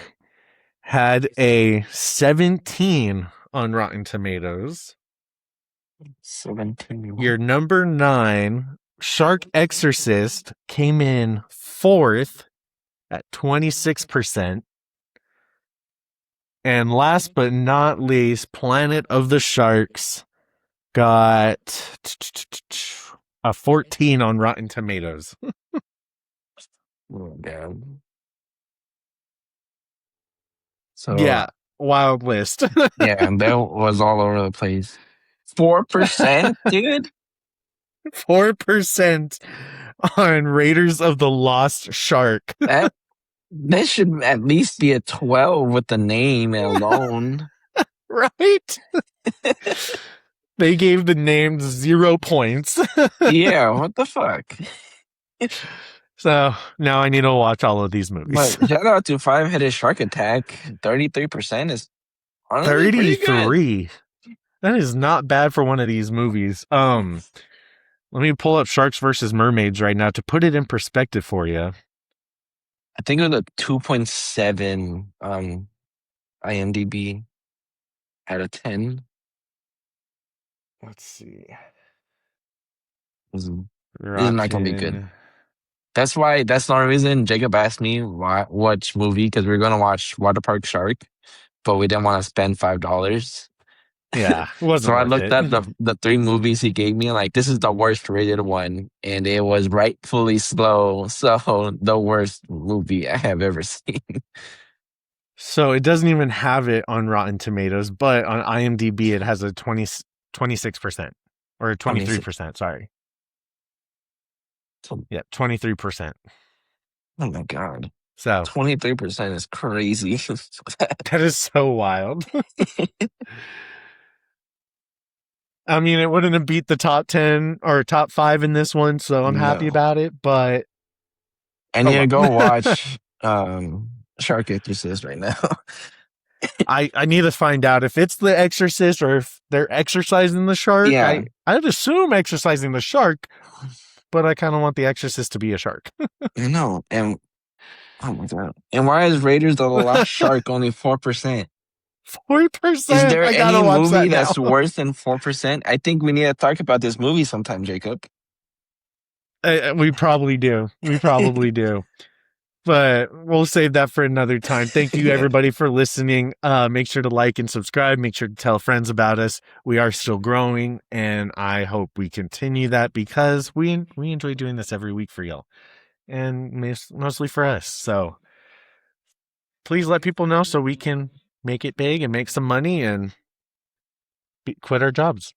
had a 17 on Rotten Tomatoes. 17. Your number 9, Shark Exorcist, came in 4th at 26%. And last but not least, Planet of the Sharks got a 14 on Rotten Tomatoes. Oh, God. So, yeah, wild list. yeah, that was all over the place. 4%, dude? 4% on Raiders of the Lost Shark. That should at least be a 12 with the name alone. Right? They gave the name 0 points. Yeah, what the fuck? So now I need to watch all of these movies. But shout out to Five-Headed Shark Attack. 33% is honestly pretty good. 33. That is not bad for one of these movies. Let me pull up Sharks versus Mermaids right now to put it in perspective for you. I think it was a 2.7 IMDb out of 10. Let's see. This is not gonna be good. That's the only reason Jacob asked me which movie, because we were gonna watch Water Park Shark, but we didn't want to spend $5. Yeah, it wasn't so I worth looked it. at the 3 movies he gave me, like, this is the worst rated one, and it was rightfully slow, so the worst movie I have ever seen. So it doesn't even have it on Rotten Tomatoes, but on IMDb it has a 26% or 23%, sorry. Yeah, 23%. Oh my God. So 23% is crazy. that is so wild. I mean, it wouldn't have beat the top 10 or top 5 in this one, so I'm happy about it, but I need to go watch Shark Exorcist right now. I need to find out if it's the Exorcist or if they're exercising the shark. Yeah. I'd assume exercising the shark, but I kind of want the Exorcist to be a shark. I know. And oh my God. And why is Raiders of the Lost Shark only 4%? 4%? Is there any movie that's worse than 4%? I think we need to talk about this movie sometime, Jacob. We probably do. We probably do. But we'll save that for another time. Thank you, everybody, for listening. Make sure to like and subscribe. Make sure to tell friends about us. We are still growing, and I hope we continue that because we enjoy doing this every week for y'all, and mostly for us. So please let people know so we can make it big and make some money and quit our jobs.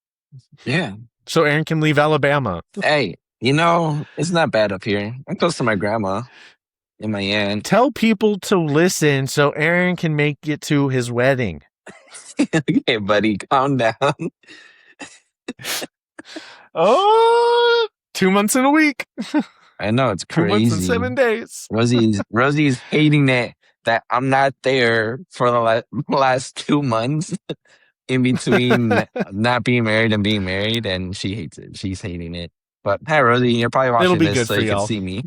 Yeah. So Aaron can leave Alabama. Hey, it's not bad up here. I'm close to my grandma and my aunt. Tell people to listen so Aaron can make it to his wedding. Okay, buddy, calm down. Oh, 2 months and a week. I know, it's 2 crazy. months and 7 days. Rosie's hating it that I'm not there for the last 2 months in between not being married and being married, and she hates it. She's hating it. But hi, Rosie, you're probably watching be this good so for you can y'all. see me.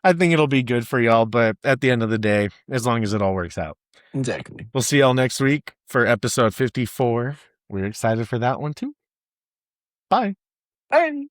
I think it'll be good for y'all, but at the end of the day, as long as it all works out. Exactly. We'll see y'all next week for episode 54. We're excited for that one too. Bye. Bye.